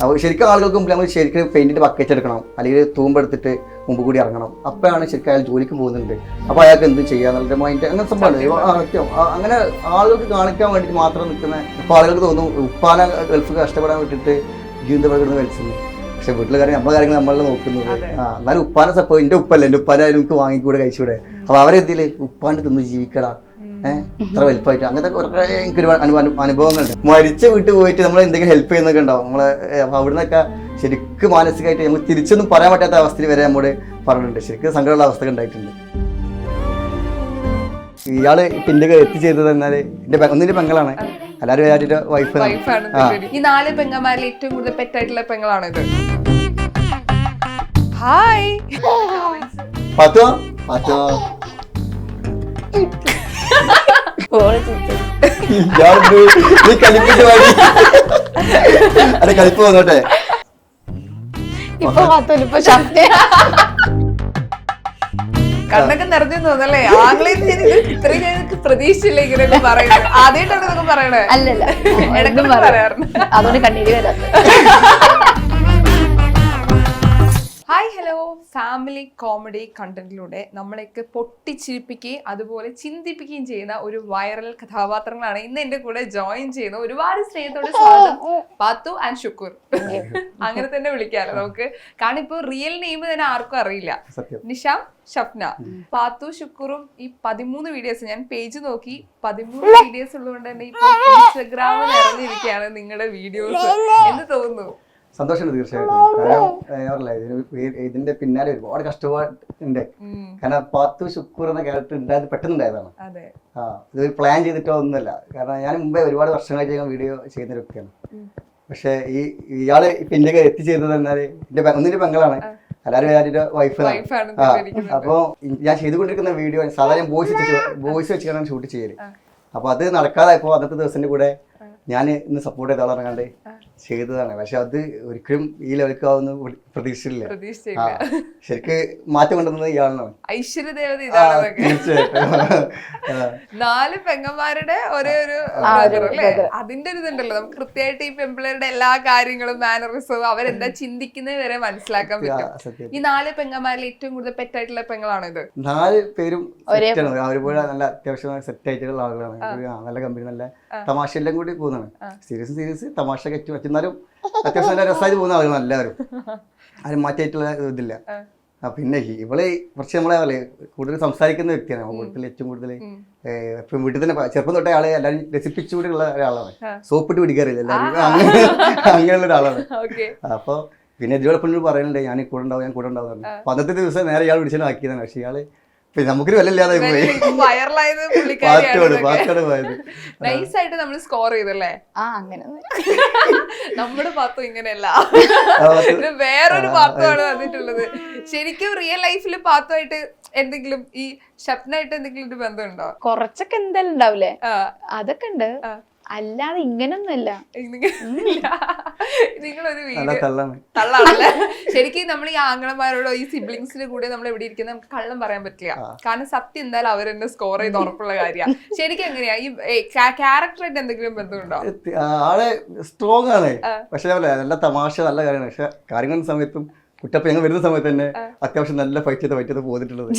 അപ്പോൾ ശരിക്കും ആളുകൾക്ക് മുമ്പ് നമ്മൾ ശരിക്കും പെയിന്റിന്റെ ബക്കറ്റ് എടുക്കണം, അല്ലെങ്കിൽ തൂമ്പെടുത്തിട്ട് മുമ്പ് കൂടി ഇറങ്ങണം. അപ്പോഴാണ് ശരിക്കും അയാൾ ജോലിക്ക് പോകുന്നുണ്ട്. അപ്പോൾ അയാൾക്ക് എന്ത് ചെയ്യാന്നുള്ള മൈൻഡ് അങ്ങനെ സംഭവമാണ്. അങ്ങനെ ആളുകൾക്ക് കാണിക്കാൻ വേണ്ടിയിട്ട് മാത്രം നിൽക്കുന്ന ഇപ്പോൾ ആളുകൾക്ക് തോന്നും ഉപ്പാന ഗൾഫ് കഷ്ടപ്പെടാൻ വിട്ടിട്ട് ജീവിതം കിടന്ന് വലിച്ചത്. പക്ഷെ വീട്ടിലെ കാര്യം നമ്മളെ കാര്യങ്ങൾ നമ്മളെ നോക്കുന്നത്. എന്നാലും ഉപ്പാനെ സപ്പോ എന്റെ ഉപ്പല്ല, എന്റെ ഉപ്പാനെ എനിക്ക് വാങ്ങിക്കൂടെ കഴിച്ചുകൂടെ. അപ്പൊ അവരെന്തില് ഉപ്പാന്റെ തിന്ന് ജീവിക്കടാ, ഇത്ര വലുപ്പമായിട്ട് അങ്ങനത്തെ കുറെ എനിക്കൊരു അനുഭവങ്ങളുണ്ട്. മരിച്ച വീട്ടിൽ പോയിട്ട് നമ്മൾ എന്തെങ്കിലും ഹെൽപ്പ് ചെയ്യുന്നൊക്കെ ഉണ്ടാവും നമ്മളെ. അപ്പൊ അവിടുന്നൊക്കെ ശരിക്കും മാനസികമായിട്ട് നമുക്ക് തിരിച്ചൊന്നും പറയാൻ പറ്റാത്ത അവസ്ഥയിൽ വരെ നമ്മോട് പറഞ്ഞിട്ടുണ്ട്. ശരിക്കും സങ്കടമുള്ള അവസ്ഥകൾ ഉണ്ടായിട്ടുണ്ട്. ഇയാള് പിന്നെ എത്തിച്ചേർന്നത് എന്നാല് ഒന്നിന്റെ പെങ്ങളാണ്, എല്ലാവരും വിചാരിച്ചിട്ട് വൈഫാണ്. ഈ 4 പെങ്ങന്മാരിൽ ഏറ്റവും കൂടുതൽ പെറ്റായിട്ടുള്ള പെങ്ങളാണ് ഇത്. ഹായ് പാത്തോ പാത്തോ നീ കളിപ്പിട്ട് പാടി. അതെ കളിപ്പ് വന്നോട്ടെ. കണ്ണൊക്കെ നിറഞ്ഞു തോന്നല്ലേ? ആംഗ്ലയിൽ ഇത്രയും ഞങ്ങൾക്ക് പ്രതീക്ഷയില്ല ഇങ്ങനെയൊക്കെ പറയുന്നത്. ആദ്യമായിട്ടാണ് ഇതൊക്കെ പറയണേ. അല്ലല്ല, ഇടയ്ക്കൊന്നും പറയാറുണ്ട്. അതുകൊണ്ട് കണ്ണീര് വരാത്ത. ഹായ് ഹലോ, ഫാമിലി കോമഡി കണ്ടന്റിലൂടെ നമ്മളെയൊക്കെ പൊട്ടിച്ചിരിപ്പിക്കുകയും അതുപോലെ ചിന്തിപ്പിക്കുകയും ചെയ്യുന്ന ഒരു വൈറൽ കഥാപാത്രങ്ങളാണ് ഇന്ന് എന്റെ കൂടെ ജോയിൻ ചെയ്യുന്നത്. ഒരുപാട് സ്നേഹത്തോടെ സ്വാഗതം പാത്തു ആൻഡ് ഷുക്കൂർ. അങ്ങനെ തന്നെ വിളിക്കാറ് നമുക്ക്, കാരണം ഇപ്പൊ റിയൽ നെയിം തന്നെ ആർക്കും അറിയില്ല. നിഷാം, ഷഫ്ന. പാത്തു ഷുക്കൂറും ഈ 13 വീഡിയോസ് ഞാൻ പേജ് നോക്കി, 13 വീഡിയോസ് ഉള്ളതുകൊണ്ട് തന്നെ ഇപ്പൊ ഇൻസ്റ്റഗ്രാം നിറഞ്ഞിരിക്കുകയാണ് നിങ്ങളുടെ വീഡിയോസ്. എന്ത് തോന്നുന്നു? സന്തോഷമുണ്ട് തീർച്ചയായിട്ടും. കാരണം ഇതിന്റെ പിന്നാലെ ഒരുപാട് കഷ്ടപ്പാടുണ്ട്. കാരണം പാത്തു ഷുക്കൂർ എന്ന ക്യാരക്ടർ ഉണ്ടായത് പെട്ടെന്നുണ്ടായതാണ്. ഇത് പ്ലാൻ ചെയ്തിട്ടോ ഒന്നുമല്ല. കാരണം ഞാൻ മുമ്പേ ഒരുപാട് വർഷങ്ങളായിട്ട് ഞാൻ വീഡിയോ ചെയ്യുന്ന ഒരു വ്യക്തിയാണ്. പക്ഷെ ഇയാള് ഇപ്പൊ എന്റെ എത്തിച്ചേരുന്നത് എന്നാല് ഒന്നിന്റെ പെങ്ങളാണ്, എല്ലാവരും വിചാരിച്ചിട്ട് വൈഫാണ്. അപ്പൊ ഞാൻ ചെയ്തുകൊണ്ടിരിക്കുന്ന വീഡിയോ സാധാരണ വോയിസ് വെച്ചിട്ടാണ് ഷൂട്ട് ചെയ്യല്. അപ്പൊ അത് നടക്കാതായപ്പോ അന്നത്തെ ദിവസത്തിന്റെ കൂടെ ഞാൻ ഇന്ന് സപ്പോർട്ട് ചെയ്ത ആളാണ് ചെയ്തതാണ്. പക്ഷെ അത് ഒരിക്കലും ഈ ലെവലിക്കാവുന്ന പ്രതീക്ഷയില്ല. ശരിക്ക് മാറ്റം കൊണ്ടുവന്നത് ഇയാളാണ്. ഐശ്വര്യദേവത ഇതാണ്. തീർച്ചയായിട്ടും 4 പെങ്ങന്മാരുടെ ഒരേ ഒരു അല്ലേ? അതിന്റെ ഒരു ഇതുണ്ടല്ലോ, നമുക്ക് കൃത്യമായിട്ട് ഈ പെമ്പിളരുടെ എല്ലാ കാര്യങ്ങളും മാനറിസവും അവരെന്താ ചിന്തിക്കുന്നത് വരെ മനസ്സിലാക്കാൻ പറ്റും. ഈ 4 പെങ്ങന്മാരിൽ ഏറ്റവും കൂടുതൽ പെറ്റായിട്ടുള്ള പെങ്ങളാണ് ഇത്. 4 പേരും ഒരുപോലെ നല്ല അത്യാവശ്യം സെറ്റ് ആയിട്ടുള്ള ആളുകളാണ്. നല്ല കമ്പനി, നല്ല തമാശ എല്ലാം കൂടി പോകുന്നതാണ്. സീരിയസ് തമാശ എന്നാലും അത്യാവശ്യം നല്ല രസമായിട്ട് പോകുന്ന ആളുകളാണ് എല്ലാവരും. ആരും മാറ്റായിട്ടുള്ള ഇതില്ല. പിന്നെ ഇവള് കുറച്ച് നമ്മളെ കൂടുതൽ സംസാരിക്കുന്ന വ്യക്തിയാണ്. കൂടുതൽ ഏറ്റവും കൂടുതൽ ഇപ്പം വീട്ടിൽ തന്നെ ചെറുപ്പം തൊട്ടേ ആളെ എല്ലാവരും രസിപ്പിച്ചുകൂടിയുള്ള ഒരാളാണ്. സോപ്പിട്ട് പിടിക്കാറില്ല എല്ലാവരും, അങ്ങനെയുള്ള ഒരാളാണ്. അപ്പൊ പിന്നെ ഇതിനോടൊപ്പം പറയുന്നുണ്ട് ഞാൻ കൂടെ ഉണ്ടാവും. അപ്പൊ അന്നത്തെ ദിവസം നേരെ ഇയാൾ പിടിച്ചാൽ ആക്കിയതാണ്. പക്ഷെ ഇയാള് നമുക്കൊരു വിലയില്ലാതെ പോയി. വൈറലായത് നൈസായിട്ട് നമ്മൾ സ്കോർ ചെയ്തല്ലേ? നമ്മുടെ പാത്തു ഇങ്ങനെയല്ല, വേറൊരു പാത്തുമാണ് വന്നിട്ടുള്ളത്. ശരിക്കും റിയൽ ലൈഫിൽ പാത്തുമായിട്ട് എന്തെങ്കിലും ഈ ഷപ്നായിട്ട് എന്തെങ്കിലും ഒരു ബന്ധമുണ്ടോ? കൊറച്ചൊക്കെ എന്തായാലും ഉണ്ടാവില്ലേ? അതൊക്കെ ഉണ്ട്, അല്ലാതെ ഇങ്ങനൊന്നുമല്ല. നിങ്ങളൊരു തള്ളാണല്ലേ? ശരിക്കും നമ്മൾ ഈ ആംഗളന്മാരോടോ ഈ സിബ്ലിങ്സിന്റെ കൂടെ നമ്മൾ എവിടെ ഇരിക്കുന്നത് നമുക്ക് കള്ളം പറയാൻ പറ്റില്ല. കാരണം സത്യം എന്തായാലും അവരെന്നെ സ്കോർ ചെയ്ത് ഉറപ്പുള്ള കാര്യമാണ്. ശരിക്കും എങ്ങനെയാ ഈ ക്യാരക്ടറായിട്ട് എന്തെങ്കിലും ബന്ധമുണ്ടോ? ആളെ സ്ട്രോങ് ആണ്, പക്ഷെ നല്ല തമാശ, നല്ല കാര്യമാണ്. പക്ഷെ കാര്യങ്ങളുടെ സമയത്തും കുറ്റപ്പം ഞങ്ങൾ വരുന്ന സമയത്ത് തന്നെ അത്യാവശ്യം നല്ല ഫൈറ്റ് ചെയ്ത് പോന്നിട്ടുള്ളത്.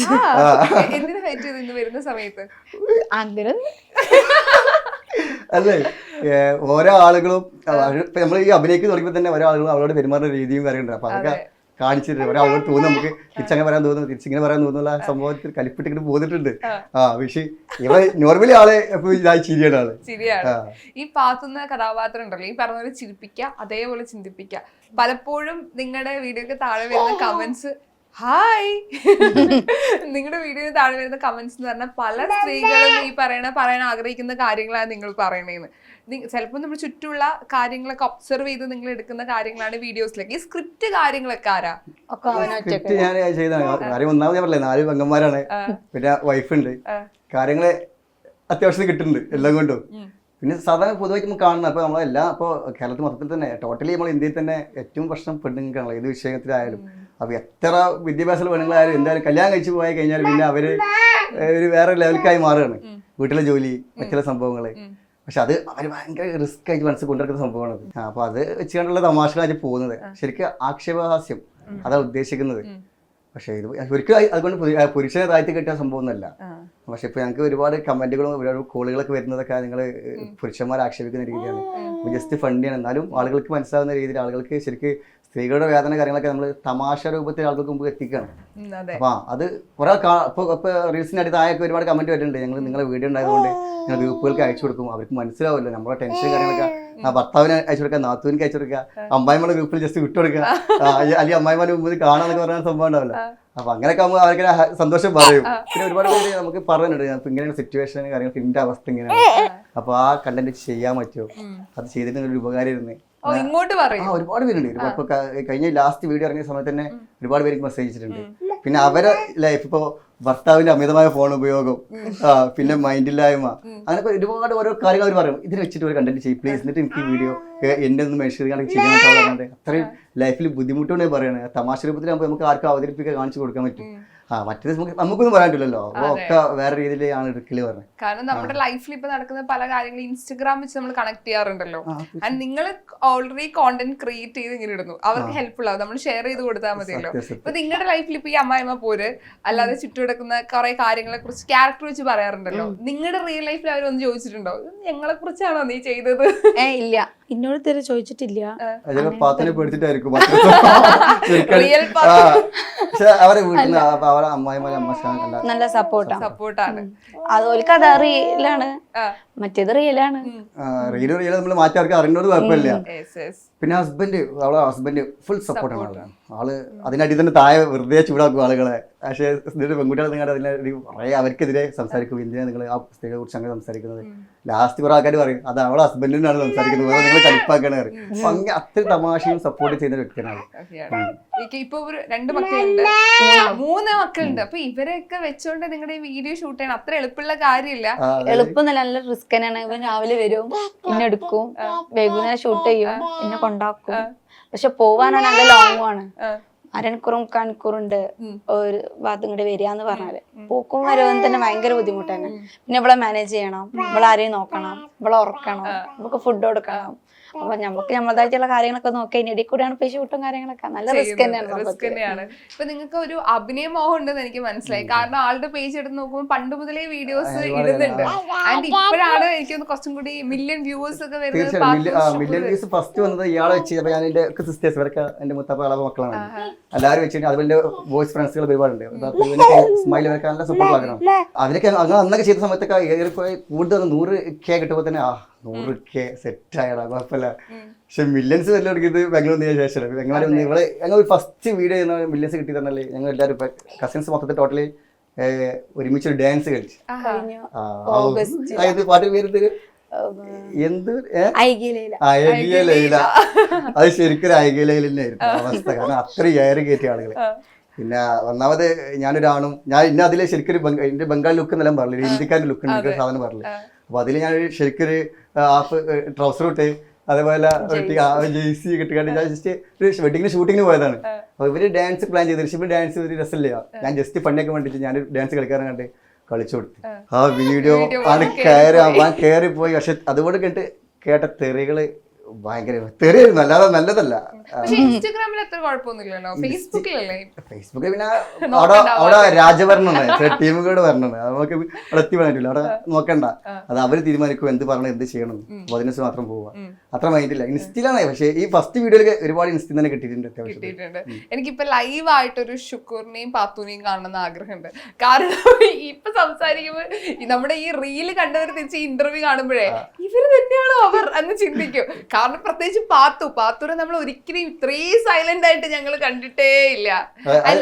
എന്തിനാ ഫൈറ്റ് ചെയ്ത് ഇന്ന് വരുന്ന സമയത്ത്? അങ്ങനെ അല്ലേ, ഓരോ ആളുകളും നമ്മൾ ഈ അഭിനയിക്ക് തുടങ്ങിയപ്പോൾ തന്നെ ഓരോ ആളുകളും അവരോട് പെരുമാറുന്ന രീതിയും കാര്യമുണ്ട്. അപ്പൊ അതൊക്കെ കാണിച്ചിട്ട് ഒരാളോട് തോന്നുന്നു, നമുക്ക് തിരിച്ചങ്ങനെ പറയാൻ തോന്നുന്നു, തിരിച്ചിങ്ങനെ പറയാൻ തോന്നുന്നുള്ള സംഭവത്തിൽ കലിപ്പിട്ടിട്ട് പോന്നിട്ടുണ്ട്. പക്ഷെ ഇവ നോർമലി ആളെ എപ്പോഴും ഇതായി ചിരിയാണ് ആള്. ഈ പാത്തുന്ന കഥാപാത്രം ഉണ്ടല്ലോ, ഈ പറഞ്ഞ പോലെ ചിരിപ്പിക്കുക, അതേപോലെ ചിന്തിപ്പിക്കുക. പലപ്പോഴും നിങ്ങളുടെ വീഡിയോക്ക് താഴെ വരുന്ന കമന്റ്സ്, ഹായ്, നിങ്ങളുടെ വീഡിയോയിൽ താഴെ വരുന്ന കമന്റ്സ് എന്ന് പറഞ്ഞാൽ പല സ്ത്രീകളും ഈ പറയാൻ ആഗ്രഹിക്കുന്ന കാര്യങ്ങളാണ് നിങ്ങൾ പറയണേന്ന്. ചിലപ്പോൾ നമ്മുടെ ചുറ്റുമുള്ള കാര്യങ്ങളൊക്കെ ഒബ്സർവ് ചെയ്ത് നിങ്ങൾ എടുക്കുന്ന കാര്യങ്ങളാണ് വീഡിയോസിലേക്ക്. ഈ സ്ക്രിപ്റ്റ് കാര്യങ്ങളൊക്കെ ആരാ? സ്ക്രിപ്റ്റ് ഞാൻ ചെയ്തതാണ്. കാര്യം ഒന്നാമത് ഞാൻ പറഞ്ഞില്ലേ, 4 പെങ്ങന്മാരാണ്, പിന്നെ വൈഫുണ്ട്, കാര്യങ്ങള് അത്യാവശ്യം കിട്ടുന്നുണ്ട് എല്ലാം കൊണ്ടും. പിന്നെ സാധാരണ പൊതുവായിട്ട് നമുക്ക് കാണുന്നത് അപ്പോൾ നമ്മളെല്ലാം ഇപ്പോൾ കേരളത്തിൽ മൊത്തത്തിൽ തന്നെ ടോട്ടലി നമ്മൾ ഇന്ത്യയിൽ തന്നെ ഏറ്റവും പ്രശ്നം പെണ്ണുങ്ങൾക്കാണല്ലോ ഏത് വിഷയത്തിലായാലും. അപ്പോൾ എത്ര വിദ്യാഭ്യാസമുള്ള പെണ്ണുങ്ങളായാലും എന്തായാലും കല്യാണം കഴിച്ച് പോയി കഴിഞ്ഞാൽ പിന്നെ അവർ ഒരു വേറെ ലെവലിക്കായി മാറുകയാണ്. വീട്ടിലെ ജോലി, മറ്റുള്ള സംഭവങ്ങൾ. പക്ഷെ അത് അവർ ഭയങ്കര റിസ്ക് ആയിട്ട് മനസ്സിൽ കൊണ്ടുവരുന്ന സംഭവമാണ് അപ്പോൾ അത് വെച്ചുകൊണ്ടുള്ള തമാശകളായിട്ട് പോകുന്നത്. ശരിക്കും ആക്ഷേപഹാസ്യം അതാണ് ഉദ്ദേശിക്കുന്നത്. പക്ഷെ ഇത് ഒരിക്കലും അതുകൊണ്ട് പുരുഷനെ താഴ്ത്തി കെട്ടിയ സംഭവം ഒന്നല്ല. പക്ഷെ ഇപ്പൊ ഞങ്ങൾക്ക് ഒരുപാട് കമന്റുകളും ഒരുപാട് കോളുകളൊക്കെ വരുന്നതൊക്കെ നിങ്ങൾ പുരുഷന്മാരെ ആക്ഷേപിക്കുന്ന രീതിയാണ്. ജസ്റ്റ് ഫണ്ടിയാണ്, എന്നാലും ആളുകൾക്ക് മനസ്സിലാവുന്ന രീതിയിൽ ആളുകൾക്ക് ശരിക്കും സ്ത്രീകളുടെ വേദന കാര്യങ്ങളൊക്കെ നമ്മൾ തമാശ രൂപത്തിൽ ആളുകൾക്ക് മുമ്പ് എത്തിക്കുകയാണ്. അപ്പൊ അത് കുറെ ഇപ്പൊ റീൽസിനായിട്ട് താഴെയൊക്കെ ഒരുപാട് കമന്റ് വരുന്നുണ്ട്. ഞങ്ങൾ നിങ്ങളെ വീഡിയോ ഉണ്ടായതുകൊണ്ട് ഞങ്ങൾ ഗ്രൂപ്പുകൾക്ക് അയച്ചു കൊടുക്കും. അവർക്ക് മനസ്സിലാവില്ല നമ്മളെ ടെൻഷൻ കാര്യങ്ങളൊക്കെ. ഭർത്താവിനെ അയച്ചു കൊടുക്കുക, നാത്തൂനിക്ക് അയച്ചു കൊടുക്കുക, അമ്മായിമ്മയുടെ ഗ്രൂപ്പിൽ ജസ്റ്റ് വിട്ടുകൊടുക്കുക, അല്ലെങ്കിൽ അമ്മായിമാരുടെ മുമ്പിൽ കാണാന്നൊക്കെ പറയുന്ന സംഭവം ഉണ്ടാവില്ല. അപ്പൊ അങ്ങനെയൊക്കെ ആകുമ്പോൾ അവർക്ക് സന്തോഷം പറയും. പിന്നെ ഒരുപാട് പേര് നമുക്ക് പറഞ്ഞിട്ടുണ്ട് അപ്പൊ ഇങ്ങനെയാണ് സിറ്റുവേഷൻ കാര്യങ്ങൾ, ഇതിന്റെ അവസ്ഥ ഇങ്ങനെയാണ്, അപ്പൊ ആ കണ്ടന്റ് ചെയ്യാൻ പറ്റുമോ, അത് ചെയ്തിട്ട് ഒരു ഉപകാരം ഇരുന്ന് ഇങ്ങോട്ട് പറയും. ഒരുപാട് പേരുണ്ട്. ഇപ്പൊ കഴിഞ്ഞ ലാസ്റ്റ് വീഡിയോ ഇറങ്ങിയ സമയത്ത് തന്നെ ഒരുപാട് പേർക്ക് മെസ്സേജ് അയച്ചിട്ടുണ്ട്. പിന്നെ അവരെ ലൈഫ് ഇപ്പൊ ഭർത്താവിന്റെ അമിതമായ ഫോൺ ഉപയോഗം, പിന്നെ മൈൻഡില്ലായ്മ, അങ്ങനെ ഒരുപാട് ഓരോ കാര്യങ്ങൾ അവർ പറയും. ഇതിന് വെച്ചിട്ട് ഒരു കണ്ടന്റ് ചെയ്യും പ്ലീസ്, എന്നിട്ട് എനിക്ക് ഈ വീഡിയോ എന്റെ ഒന്ന് മെൻഷൻ ചെയ്യാൻ പറ്റാതെ അത്രയും ലൈഫിൽ ബുദ്ധിമുട്ടുകൊണ്ടേ പറയണേ. തമാശ രൂപത്തിലാകുമ്പോൾ നമുക്ക് ആർക്കും അവതരിപ്പിക്കാൻ കാണിച്ചു കൊടുക്കാൻ പറ്റും. മറ്റേത് നമുക്കൊന്നും പറയാൻ പറ്റില്ലല്ലോ. ഒക്കെ വേറെ രീതിയിലാണ് എടുക്കല് പറഞ്ഞത്. കാരണം നമ്മുടെ ലൈഫിൽ ഇപ്പൊ നടക്കുന്ന പല കാര്യങ്ങളും ഇൻസ്റ്റഗ്രാം വെച്ച് നമ്മൾ കണക്ട് ചെയ്യാറുണ്ടല്ലോ. ആൻഡ് നിങ്ങൾ ഓൾറെഡി കോണ്ടന്റ് ക്രിയേറ്റ് ചെയ്ത് ഇങ്ങനെ ഇടുന്നു, അവർക്ക് ഹെൽപ്ഫുൾ ആവും, നമ്മൾ ഷെയർ ചെയ്ത് കൊടുത്താൽ മതിയല്ലോ. ഇപ്പൊ നിങ്ങളുടെ ലൈഫിൽ ഇപ്പൊ ഈ അമ്മായിമ്മ പോര് അല്ലാതെ ചുറ്റുകിടക്കുന്ന കുറെ കാര്യങ്ങളെ കുറിച്ച് ക്യാരക്ടർ വെച്ച് പറയാറുണ്ടല്ലോ. നിങ്ങളുടെ റിയൽ ലൈഫിൽ അവരൊന്നും ചോദിച്ചിട്ടുണ്ടോ ഞങ്ങളെ കുറിച്ചാണോ നീ ചെയ്തത്? ഇല്ല, എന്നോട് തീരെ ചോദിച്ചിട്ടില്ല. പാത്തിനെ പേടിച്ചിട്ടായിരിക്കും അവരെ വീട്ടിൽ നല്ല സപ്പോർട്ടാണ്. അതുപോലെ അത് റിയലാണ്, മറ്റേത് റിയലാണ്. റിയൽ നമ്മൾ മാറ്റി അവർക്ക് അറിയുന്നത് കുഴപ്പമില്ല. പിന്നെ അവളെ ഹസ്ബൻഡ് ഫുൾ സപ്പോർട്ടാണ് ആളാണ്. ആള് അതിനടി തന്നെ താഴെ വെറുതെ ചൂടാക്കും ആളുകളെ. പക്ഷേ പെൺകുട്ടികൾ നിങ്ങളുടെ അതിനെ കുറേ അവർക്കെതിരെ സംസാരിക്കും. എന്തിനാ നിങ്ങൾ ആ സ്ത്രീകളെ കുറിച്ച് അങ്ങനെ സംസാരിക്കുന്നത്? ലാസ്റ്റ് കുറെ ആൾക്കാർ പറയും അത് അവളെ ഹസ്ബൻഡിനാണ് സംസാരിക്കുന്നത്, നിങ്ങൾ കളിപ്പാക്കാണ് പറയും. അപ്പൊ അങ്ങനെ അത്ര തമാശയും സപ്പോർട്ട് ചെയ്യുന്ന വ്യക്തിയാണ്. ഇപ്പൊ ഒരു 2 മക്കളുണ്ട്, 3 മക്കളുണ്ട്. അപ്പൊ ഇവരെയൊക്കെ വെച്ചോണ്ട് നിങ്ങളുടെ വീഡിയോ ഷൂട്ട് ചെയ്യണം അത്ര എളുപ്പമുള്ള കാര്യമില്ല. എളുപ്പമൊന്നുമല്ല, നല്ല റിസ്ക് തന്നെയാണ്. ഇവൻ രാവിലെ വരും, പിന്നെ എടുക്കും, വൈകുന്നേരം ഷൂട്ട് ചെയ്യും, പിന്നെ കൊണ്ടാക്കും. പക്ഷെ പോവാനാണ് നല്ല ലോങ് ആണ്. 1.5 മണിക്കൂറുണ്ട് ഒരു ഭാഗത്ത് ഇങ്ങോട്ട് വരികയെന്ന് പറഞ്ഞാല്. പോക്കും വരവും തന്നെ ഭയങ്കര ബുദ്ധിമുട്ടാണ്. പിന്നെ ഇവളെ മാനേജ് ചെയ്യണം, ഇവളെ ആരെയും നോക്കണം, ഇവളെ ഉറക്കണം, നമുക്ക് ഫുഡ് കൊടുക്കണം. അപ്പൊ നമുക്ക് നമ്മളതായിട്ടുള്ള കാര്യങ്ങളൊക്കെ നോക്കി അതിനിടയിൽ കൂടെയാണ് ഇപ്പൊ ഷൂട്ടും കാര്യങ്ങളൊക്കെ. നല്ല റിസ്ക് തന്നെയാണ്. ഇപ്പൊ നിങ്ങൾക്ക് ഒരു അഭിനയ മോഹം ഉണ്ടെന്ന് എനിക്ക് മനസ്സിലായി. കാരണം ആളുടെ പേജ് എടുത്ത് നോക്കുമ്പോൾ പണ്ട് മുതലേ വീഡിയോസ് ഇടുന്നുണ്ട്. ആൻഡ് ഇപ്പോഴാണ് എനിക്ക് കുറച്ചും കൂടി മില്യൺ വ്യൂവേഴ്സ് ഒക്കെ വരുന്നത്. ഫസ്റ്റ് വന്നത് ഇയാളെ വെച്ച് ഞാൻ എന്റെ സിസ്റ്റേഴ്സ് ഇവരൊക്കെ എന്റെ മുത്തപ്പ അളവ് മക്കളാണ്. എല്ലാവരും വെച്ചിട്ട് അതുപോലെ വോയിസ് ഫ്രണ്ട്സുകൾ ഒരുപാടുണ്ട്. സ്മൈൽ ഇവരൊക്കെ നല്ല സപ്പോർട്ട് ആക്കണം. അതിനൊക്കെ അങ്ങനെ അന്നൊക്കെ ചെയ്ത സമയത്തൊക്കെ ഏറെ കൂടുതൽ 100K കിട്ടുമ്പോൾ തന്നെ 100K സെറ്റായടാ കുഴപ്പമില്ല. പക്ഷെ മില്യൻസ് വല്ല തുടങ്ങിയത് ബാംഗ്ലൂർ വന്നതിന് ശേഷം. ബാംഗ്ലൂർ ഇവിടെ ഞങ്ങൾ ഫസ്റ്റ് വീഡിയോ ചെയ്യുന്ന മില്യൻസ് കിട്ടി തന്നല്ലേ. ഞങ്ങൾ എല്ലാവരും കസിൻസ് മൊത്തത്തിൽ ടോട്ടലി ഒരുമിച്ച് ഡാൻസ് കളിച്ചു. പാട്ട് പേര് എന്ത് ഐകിയ ലൈല. അത് ശരിക്കും ഐകിയ ലൈല തന്നെയായിരുന്നു അവസ്ഥ. കാരണം അത്ര ഏറെ കയറ്റിയ ആളുകൾ. പിന്നെ ഒന്നാമത് ഞാനൊരാണും ഞാൻ ഇന്ന അതിലെ ശരിക്കും എന്റെ ബംഗാൾ ലുക്ക് എന്നെല്ലാം പറഞ്ഞില്ല, ഹിന്ദിക്കാരുടെ ലുക്ക് ഉണ്ട് സാധനം പറഞ്ഞില്ല. അപ്പൊ അതിൽ ഞാൻ ശരിക്കൊരു ഹാഫ് ട്രൗസർ ഇട്ട് അതേപോലെ ജേഴ്സി കിട്ടിക്കാണ്ട് ഞാൻ ജസ്റ്റ് ഒരു വെഡിങ്ങിന് ഷൂട്ടിങ്ങിന് പോയതാണ്. അപ്പൊ ഇവര് ഡാൻസ് പ്ലാൻ ചെയ്ത് ഋഷി ഡാൻസ് ഒരു രസമില്ല. ഞാൻ ജസ്റ്റ് ഫണ്ടിയൊക്കെ വേണ്ടിട്ട് ഞാൻ ഡാൻസ് കളിക്കാരൻ കണ്ട് കളിച്ചു കൊടുത്തു. ആ വീഡിയോ ആണ് കയറിപ്പോയി. പക്ഷെ അതുകൊണ്ട് കേട്ട തെറികള് ഭയങ്കര തെറിയായിരുന്നു, അല്ലാതെ നല്ലതല്ല. ഇൻസ്റ്റാഗ്രാമിൽ അത്ര കുഴപ്പമൊന്നുമില്ലല്ലോ, ഫേസ്ബുക്കിലല്ലേ? ഫേസ്ബുക്കിൽ പിന്നെ അവിടെ രാജഭരണമാണ്, ടീമുകളുടെ ഭരണമാണ്. നമുക്ക് അവിടെ എത്തി പറ്റില്ല, അവിടെ നോക്കണ്ട. അത് അവര് തീരുമാനിക്കും എന്ത് പറയണം എന്ത് ചെയ്യണം. അതിനനുസരിച്ച് മാത്രം പോവാ, അത്ര മൈൻഡില്ല. ഇൻസ്റ്റയിലാണ്. പക്ഷേ ഈ ഫസ്റ്റ് വീഡിയോയില് ഒരുപാട് ഇൻസ്റ്റ തന്നെ കിട്ടിയിട്ടുണ്ട്. എനിക്കിപ്പോ ലൈവായിട്ടൊരു ഷുക്കൂറിനെയും പാത്തൂനെയും കാണണമെന്ന് ആഗ്രഹമുണ്ട്. കാരണം ഇപ്പൊ സംസാരിക്കുമ്പോ നമ്മുടെ ഈ റീല് കണ്ടവർ തിരിച്ച് ഇന്റർവ്യൂ കാണുമ്പോഴേ ഇവര് തന്നെയാണോ അവർ എന്ന് ചിന്തിക്കും. കാരണം പ്രത്യേകിച്ച് പാത്തൂരെ നമ്മൾ ഒരിക്കലും ഇത്രയും സൈലന്റ് ആയിട്ട് ഞങ്ങൾ കണ്ടിട്ടേ ഇല്ല.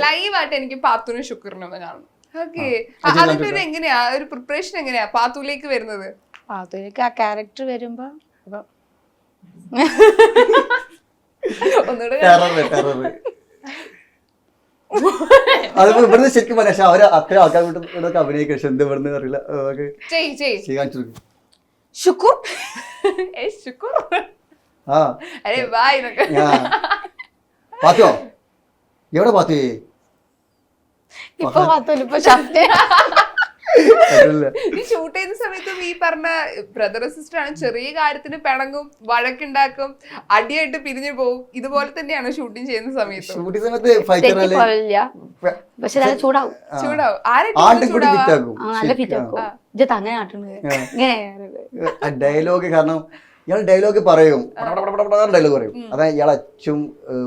ലൈവായിട്ട് എനിക്ക് പാത്തൂനും ഷുക്കൂറിനും ഒന്ന് കാണണം. ഓക്കെ, അതിന്റെ ഒരു എങ്ങനെയാ ഒരു പ്രിപ്പറേഷൻ എങ്ങനെയാ പാത്തൂലേക്ക് വരുന്നത്? പാത്തൂലേക്ക് ആ ക്യാരക്ടർ വരുമ്പോ ഒന്നുകൂടെ അതിപ്പോ ഇവിടുന്ന് ശരിക്കും പറയാം. പക്ഷെ അവര് അത്ര ആൾക്കാർ വീട്ടിൽ അഭിനയിക്കും. പക്ഷെ എന്ത് ഇവിടുന്ന് അറിയില്ല. ശുക്കൂർ പാത്തിയോ എവിടെ പാത്തി? ഇപ്പൊ പാത്തൂല, ഇപ്പൊ ഷഫ്ന. ഈ ഷൂട്ട് ചെയ്യുന്ന സമയത്തും ഈ പറഞ്ഞ ബ്രദർ സിസ്റ്റർ ആണ്, ചെറിയ കാര്യത്തിന് പിണങ്ങും, വഴക്കുണ്ടാക്കും, അടിയായിട്ട് പിരിഞ്ഞു പോകും. ഇതുപോലെ തന്നെയാണ് ഷൂട്ടിങ് ചെയ്യുന്ന സമയത്ത്. ഷൂട്ടിംഗ് സമയത്ത് പക്ഷെ നല്ല ചൂടാവും. ചൂടാവും. നല്ല ഫിറ്റ് ആക്കും. അങ്ങനെ ഡയലോഗ്, കാരണം ഇയാൾ ഡയലോഗ് പറയും, ഡയലോഗ് പറയും. അതായത് ഇയാൾ അച്ചും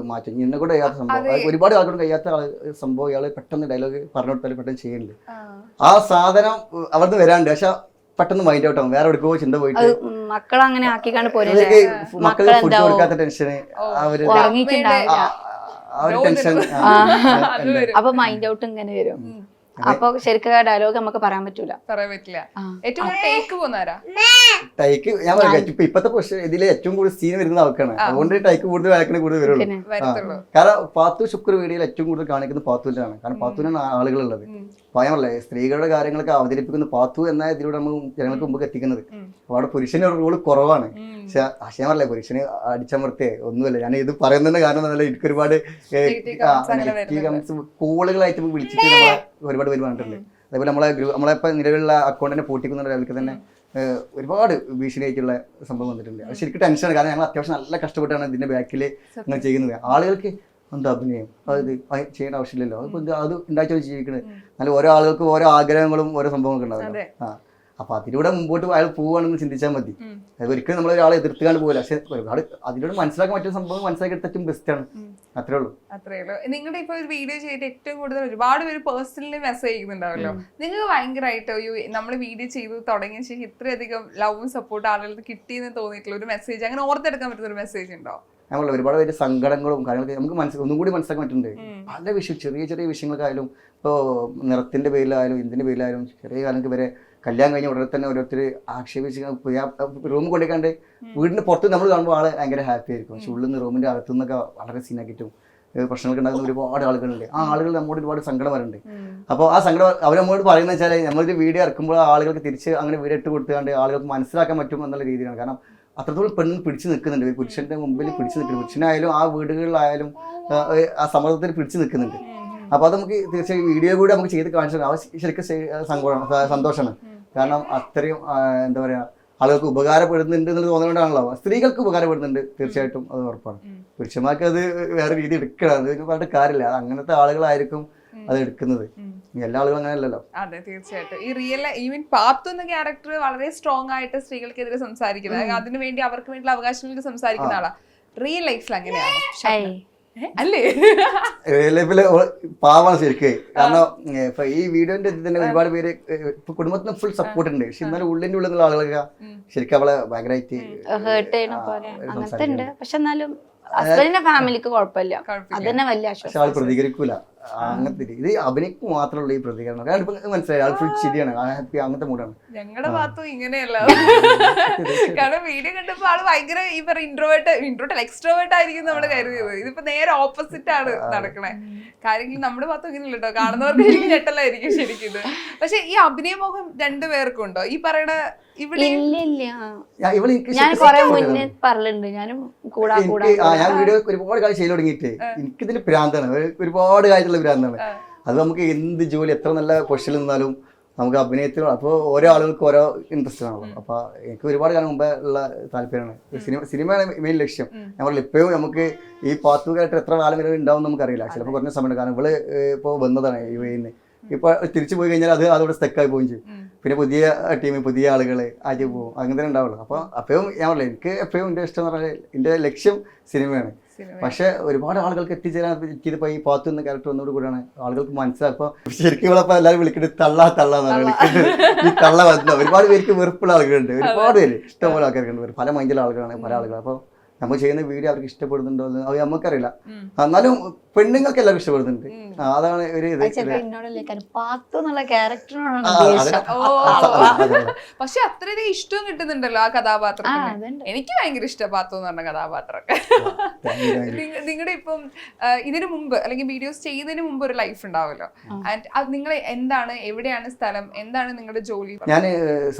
മാറ്റും. എന്നെ കൂടെ കഴിയാത്ത സംഭവം, ഒരുപാട് ആൾക്കൂടെ കഴിയാത്ത സംഭവം ഇയാള് പെട്ടെന്ന് ഡയലോഗ് പറഞ്ഞു കൊടുത്താൽ പെട്ടെന്ന് ചെയ്യുന്നുണ്ട്. ആ സാധനം അവിടുന്ന് വരാണ്ട്, പക്ഷെ പെട്ടെന്ന് മൈൻഡ് ഔട്ട് ആവും. വേറെ എവിടേക്കോ ചിന്ത പോയിട്ട് മക്കളങ്ങനെ ആക്കിക്കാണ്ട് മക്കള് ഫുഡ് കൊടുക്കാത്ത ടെൻഷന്, ആ ഒരു ടെൻഷൻ, അപ്പൊ മൈൻഡ് ഔട്ട് ഇങ്ങനെ വരും. അപ്പൊ ശരിക്കും ഡയലോഗ് നമുക്ക് പറയാൻ പറ്റില്ല. ഏറ്റവും ടേക്ക് പോകുന്നാരാ? ടൈക്ക് ഞാൻ ഇപ്പത്തെ ഇതില് ഏറ്റവും കൂടുതൽ സീൻ വരുന്നത് അവക്കാണ്. അതുകൊണ്ട് ടൈക്ക് കൂടുതൽ വഴക്കിന് കൂടുതൽ വരുള്ളൂ. കാരണം പാത്തു ശുക്ർ വീഡിയോയിൽ ഏറ്റവും കൂടുതൽ കാണിക്കുന്നത് പാത്തുവിലാണ്. കാരണം പാത്തുവിനാണ് ആളുകളുള്ളത്. പറയാമല്ലേ, സ്ത്രീകളുടെ കാര്യങ്ങളൊക്കെ അവതരിപ്പിക്കുന്ന പാത്തു എന്ന ഇതിലൂടെ നമ്മൾ ജനങ്ങൾക്ക് മുമ്പ് എത്തിക്കുന്നത്. അപ്പൊ അവിടെ പുരുഷന് റോള് കുറവാണ്. പക്ഷെ ഞാൻ പറഞ്ഞേ, പുരുഷന് അടിച്ചമർത്തേ ഒന്നുമല്ല. ഞാൻ ഇത് പറയുന്നതിന്റെ കാരണം എന്നല്ല, എനിക്ക് ഒരുപാട് കോളുകളായിട്ട് വിളിച്ചിട്ട് നമ്മളെ ഒരുപാട് പേര് പറഞ്ഞിട്ടുണ്ട്. അതേപോലെ നമ്മളെ ഇപ്പൊ നിലവിലുള്ള അക്കൗണ്ടിനെ പൂട്ടിക്കുന്ന ലെവലിൽ തന്നെ ഒരുപാട് ഭീഷണിയായിട്ടുള്ള സംഭവം വന്നിട്ടുണ്ട്. അത് ശരിക്കും ടെൻഷനാണ്. കാരണം ഞങ്ങൾ അത്യാവശ്യം നല്ല കഷ്ടപ്പെട്ടാണ് ഇതിന്റെ ബാക്കിൽ നിങ്ങൾ ചെയ്യുന്നത്. ആളുകൾക്ക് എന്താ അഭിനയം, അത് ചെയ്യേണ്ട ആവശ്യമില്ലല്ലോ, അത് ഉണ്ടാക്കി ജീവിക്കുന്നത്. നല്ല ഓരോ ആളുകൾക്കും ഓരോ ആഗ്രഹങ്ങളും ഓരോ സംഭവങ്ങളൊക്കെ ഉണ്ടാവില്ല. അപ്പൊ അതിലൂടെ മുമ്പോട്ട് അയാൾ പോവുകയാണെന്ന് ചിന്തിച്ചാൽ മതി. അത് ഒരിക്കലും നമ്മൾ ഒരാളെ എതിർത്തുകൊണ്ട് പോകില്ല. പക്ഷെ ഒരുപാട് അതിലൂടെ മനസ്സിലാക്കാൻ പറ്റുന്ന സംഭവം മനസ്സിലാക്കി എടുത്തും ബെസ്റ്റാണ്. അത്രേ ഉള്ളൂ. നിങ്ങളുടെ ഇപ്പൊ ഒരു വീഡിയോ ചെയ്തിട്ട് ഏറ്റവും കൂടുതൽ ഒരുപാട് പേര് പേഴ്സണലി മെസ്സേജ് ചെയ്യുന്നുണ്ടാവല്ലോ. നിങ്ങൾക്ക് ഭയങ്കരമായിട്ട് നമ്മൾ വീഡിയോ ചെയ്ത് തുടങ്ങിയ ശേഷം ഇത്രയധികം ലവും സപ്പോർട്ട് ആളുകൾക്ക് കിട്ടിയെന്ന് തോന്നിയിട്ടുള്ള ഒരു മെസ്സേജ്, അങ്ങനെ ഓർത്തെടുക്കാൻ പറ്റുന്ന ഒരു മെസ്സേജ് ഉണ്ടോ? നമ്മളെ ഒരുപാട് പേര് സങ്കടങ്ങളും കാര്യങ്ങളൊക്കെ നമുക്ക് ഒന്നും കൂടി മനസ്സിലാക്കാൻ പറ്റുന്നുണ്ട്. പല വിഷയം, ചെറിയ ചെറിയ വിഷയങ്ങൾക്കായാലും, ഇപ്പോൾ നിറത്തിന്റെ പേരിലായാലും എന്തിന്റെ പേരിലായാലും, ചെറിയ കാലങ്ങൾക്ക് വരെ കല്യാണം കഴിഞ്ഞ ഉടനെ തന്നെ ഓരോരുത്തർ ആക്ഷേപിച്ച് റൂം കൊണ്ടിരിക്കാണ്ട് വീടിന് പുറത്ത് നമ്മൾ കാണുമ്പോൾ ആള് ഭയങ്കര ഹാപ്പി ആയിരിക്കും. പക്ഷെ ഉള്ളിൽ നിന്ന് റൂമിന്റെ അകത്തു നിന്നൊക്കെ വളരെ സീനാക്കിയിട്ടും പ്രശ്നങ്ങൾക്ക് ഉണ്ടാകുന്ന ഒരുപാട് ആളുകളുണ്ട്. ആ ആളുകൾ നമ്മോട് ഒരുപാട് സങ്കടം വരുന്നുണ്ട്. അപ്പോൾ ആ സങ്കടം അവർ നമ്മോട് പറയുന്നത് വെച്ചാൽ, നമ്മളൊരു വീഡിയോ ഇറക്കുമ്പോൾ ആളുകൾക്ക് തിരിച്ച് അങ്ങനെ വീഡിയോ ഇട്ട് കൊടുത്തുകൊണ്ട് ആളുകൾക്ക് മനസ്സിലാക്കാൻ പറ്റും എന്നുള്ള രീതിയിലാണ്. കാരണം അത്രത്തോളം പെണ്ണ് പിടിച്ചു നിൽക്കുന്നുണ്ട്, പുരുഷന്റെ മുമ്പിൽ പിടിച്ചു നിൽക്കുന്നുണ്ട്. പുരുഷനായാലും ആ വീടുകളിലായാലും ആ സമ്മർദ്ദത്തിൽ പിടിച്ചു നിൽക്കുന്നുണ്ട്. അപ്പൊ അത് നമുക്ക് തീർച്ചയായും വീഡിയോ കൂടെ നമുക്ക് ചെയ്ത് കാണിച്ചു അത് ശരിക്കും സന്തോഷമാണ്. കാരണം അത്രയും എന്താ പറയാ, ആളുകൾക്ക് ഉപകാരപ്പെടുന്നുണ്ട് എന്ന് തോന്നുന്നതുകൊണ്ടാണല്ലോ. സ്ത്രീകൾക്ക് ഉപകാരപ്പെടുന്നുണ്ട്, തീർച്ചയായിട്ടും അത് ഉറപ്പാണ്. പുരുഷന്മാർക്ക് അത് വേറെ രീതി എടുക്കണം, അത് പറഞ്ഞിട്ട് കാര്യമില്ല. അത് അങ്ങനത്തെ ആളുകളായിരിക്കും അത് എടുക്കുന്നത്. എല്ലാ ആളുകളും അങ്ങനെ അല്ലല്ലോ. അതെ, തീർച്ചയായിട്ടും. ഈ റിയൽ ഈവൻ പാത്തു എന്ന ക്യാരക്ടർ വളരെ സ്ട്രോങ് ആയിട്ട് സ്ത്രീകൾക്കെതിരെ സംസാരിക്കുന്നത്, അതിനു വേണ്ടി അവർക്ക് വേണ്ടിയുള്ള അവകാശങ്ങൾക്ക് സംസാരിക്കുന്ന ആളാ. റിയൽ ലൈഫിൽ അങ്ങനെയാണോ? അല്ലേ? റിയൽ ലൈഫില് പാവാണ് ശരിക്കും. കാരണം ഇപ്പൊ ഈ വീഡിയോന്റെ ഇത് തന്നെ ഒരുപാട് പേര് ഇപ്പൊ കുടുംബത്തിന് ഫുൾ സപ്പോർട്ട് ഉണ്ട്. പക്ഷെ എന്നാലും ഉള്ളിന്റെ ഉള്ളിലുള്ള ആളുകളൊക്കെ ശരിക്കും അവളെ ഭയങ്കരമായിട്ട് ഹേർട്ട് ചെയ്യണ പോലെ അങ്ങനത്തെ ഉണ്ട്. പക്ഷെ എന്നാലും ഹസ്ബൻഡിന്റെ ഫാമിലിക്ക് കുഴപ്പമില്ല, അതന്നെ വലിയ ആശ്വാസം. പക്ഷെ ആൾ പ്രതികരിക്കൂല. അങ്ങനത്തെ ഇത് അഭിനയിക്ക് മാത്രമുള്ള ഈ പ്രതികരണം. കാരണം ഇപ്പൊ മനസ്സിലായി, ആൾ ഫുൾ ശരിയാണ്, ഹാപ്പി, അങ്ങനത്തെ മൂടാണ്. ഞങ്ങളുടെ ഭാഗത്തും ഇങ്ങനെയല്ല. കാരണം വീഡിയോ കണ്ടപ്പോ ആള് ഭയങ്കര ഈ പറ ഇൻട്രോവേർട്ട് എക്സ്ട്രോവേർട്ട് ആയിരിക്കും നമ്മള് കരുതിയത്. ഇതിപ്പോ നേരെ ഓപ്പോസിറ്റ് ആണ് നടക്കണേ. കാര്യങ്ങൾ നമ്മുടെ ഭാഗത്തും ഇങ്ങനെയല്ല കേട്ടോ, കാണുന്നവർക്ക് ശരിക്കും ഞെട്ടലായിരിക്കും ശരിക്കും ഇത്. പക്ഷെ ഈ അഭിനയമോഹം രണ്ടുപേർക്കും ഉണ്ടോ? ഈ പറയണ ഇവിടെ ഞാൻ കൊറേ മുന്നേ പറഞ്ഞിട്ടുണ്ട്, ഞാനും ഞാൻ വീഡിയോ ഒരുപാട് കാര്യം ചെയ്തു തുടങ്ങിയിട്ട് എനിക്കിതിന്റെ ഭ്രാന്താണ്, ഒരുപാട് കാര്യമുള്ള ഭ്രാന്താണ്. അത് നമുക്ക് എന്ത് ജോലി എത്ര നല്ല പൊസിഷനിൽ നിന്നാലും നമുക്ക് അഭിനയത്തിൽ അപ്പോൾ ഓരോ ആളുകൾക്ക് ഓരോ ഇൻട്രസ്റ്റ് ആണല്ലോ. അപ്പൊ എനിക്ക് ഒരുപാട് കാലം മുമ്പേ ഉള്ള താല്പര്യമാണ്. സിനിമയാണ് മെയിൻ ലക്ഷ്യം. ഞാൻ പറഞ്ഞില്ല, ഇപ്പോഴും നമുക്ക് ഈ പാത്തുകായിട്ട് എത്ര കാലം വരെ ഉണ്ടാവും നമുക്കറിയില്ല. ചിലപ്പോൾ കുറഞ്ഞ സമയത്ത്, കാരണം ഇവള് ഇപ്പോൾ വന്നതാണ് യുഎഇന്ന്. ഇപ്പൊ തിരിച്ചു പോയി കഴിഞ്ഞാൽ അത് അതോടെ സ്റ്റക്കായി പോവുകയും ചെയ്യും. പിന്നെ പുതിയ ടീം, പുതിയ ആളുകൾ ആയിട്ട് പോകും, അങ്ങനെ തന്നെ ഉണ്ടാവുള്ളൂ. അപ്പോൾ അപ്പോഴും ഞാൻ പറഞ്ഞില്ല, എനിക്ക് എപ്പോഴും എൻ്റെ ഇഷ്ടം എന്ന് പറഞ്ഞാൽ എൻ്റെ ലക്ഷ്യം സിനിമയാണ്. പക്ഷെ ഒരുപാട് ആളുകൾക്ക് എത്തിച്ചേരാൻ പറ്റിയതിപ്പോ ഈ പാത്തു എന്ന ക്യാരക്ടർ ഒന്നുകൂടി കൂടെയാണ് ആളുകൾക്ക് മനസ്സിലാക്കുക. ശരിക്കും ഇവളപ്പോ എല്ലാവരും വിളിക്കുന്നത് തള്ളാന്നാണ് വിളിക്കുന്നത്. ഈ തള്ള വന്ന ഒരുപാട് പേർക്ക് വെറുപ്പുള്ള ആളുകളുണ്ട്, ഒരുപാട് പേര് ഇഷ്ടംപോലെ ആൾക്കാരുണ്ട്, പല മൈൻഡിലുള്ള ആളുകളാണ് പല ആളുകൾ. അപ്പോൾ നമ്മൾ ചെയ്യുന്ന വീഡിയോ അവർക്ക് ഇഷ്ടപ്പെടുന്നുണ്ടോ എന്ന് അത് നമുക്കറിയില്ല. എന്നാലും പെണ്ണുങ്ങൾക്ക് എല്ലാവരും ഇഷ്ടപ്പെടുന്നുണ്ട്. അതാണ് ഒരു ഇത്. പക്ഷെ അത്രയധികം ഇഷ്ടവും കിട്ടുന്നുണ്ടല്ലോ ആ കഥാപാത്രത്തിന്. എനിക്ക് ഭയങ്കര ഇഷ്ടം പാത്തു എന്ന് പറഞ്ഞ കഥാപാത്രമൊക്കെ. നിങ്ങളുടെ ഇപ്പം ഇതിനു മുമ്പ് അല്ലെങ്കിൽ വീഡിയോസ് ചെയ്യുന്നതിന് മുമ്പ് ഒരു ലൈഫ് ഉണ്ടാവുമല്ലോ. ആൻഡ് അത് നിങ്ങൾ എന്താണ്, എവിടെയാണ് സ്ഥലം, എന്താണ് നിങ്ങളുടെ ജോലി? ഞാൻ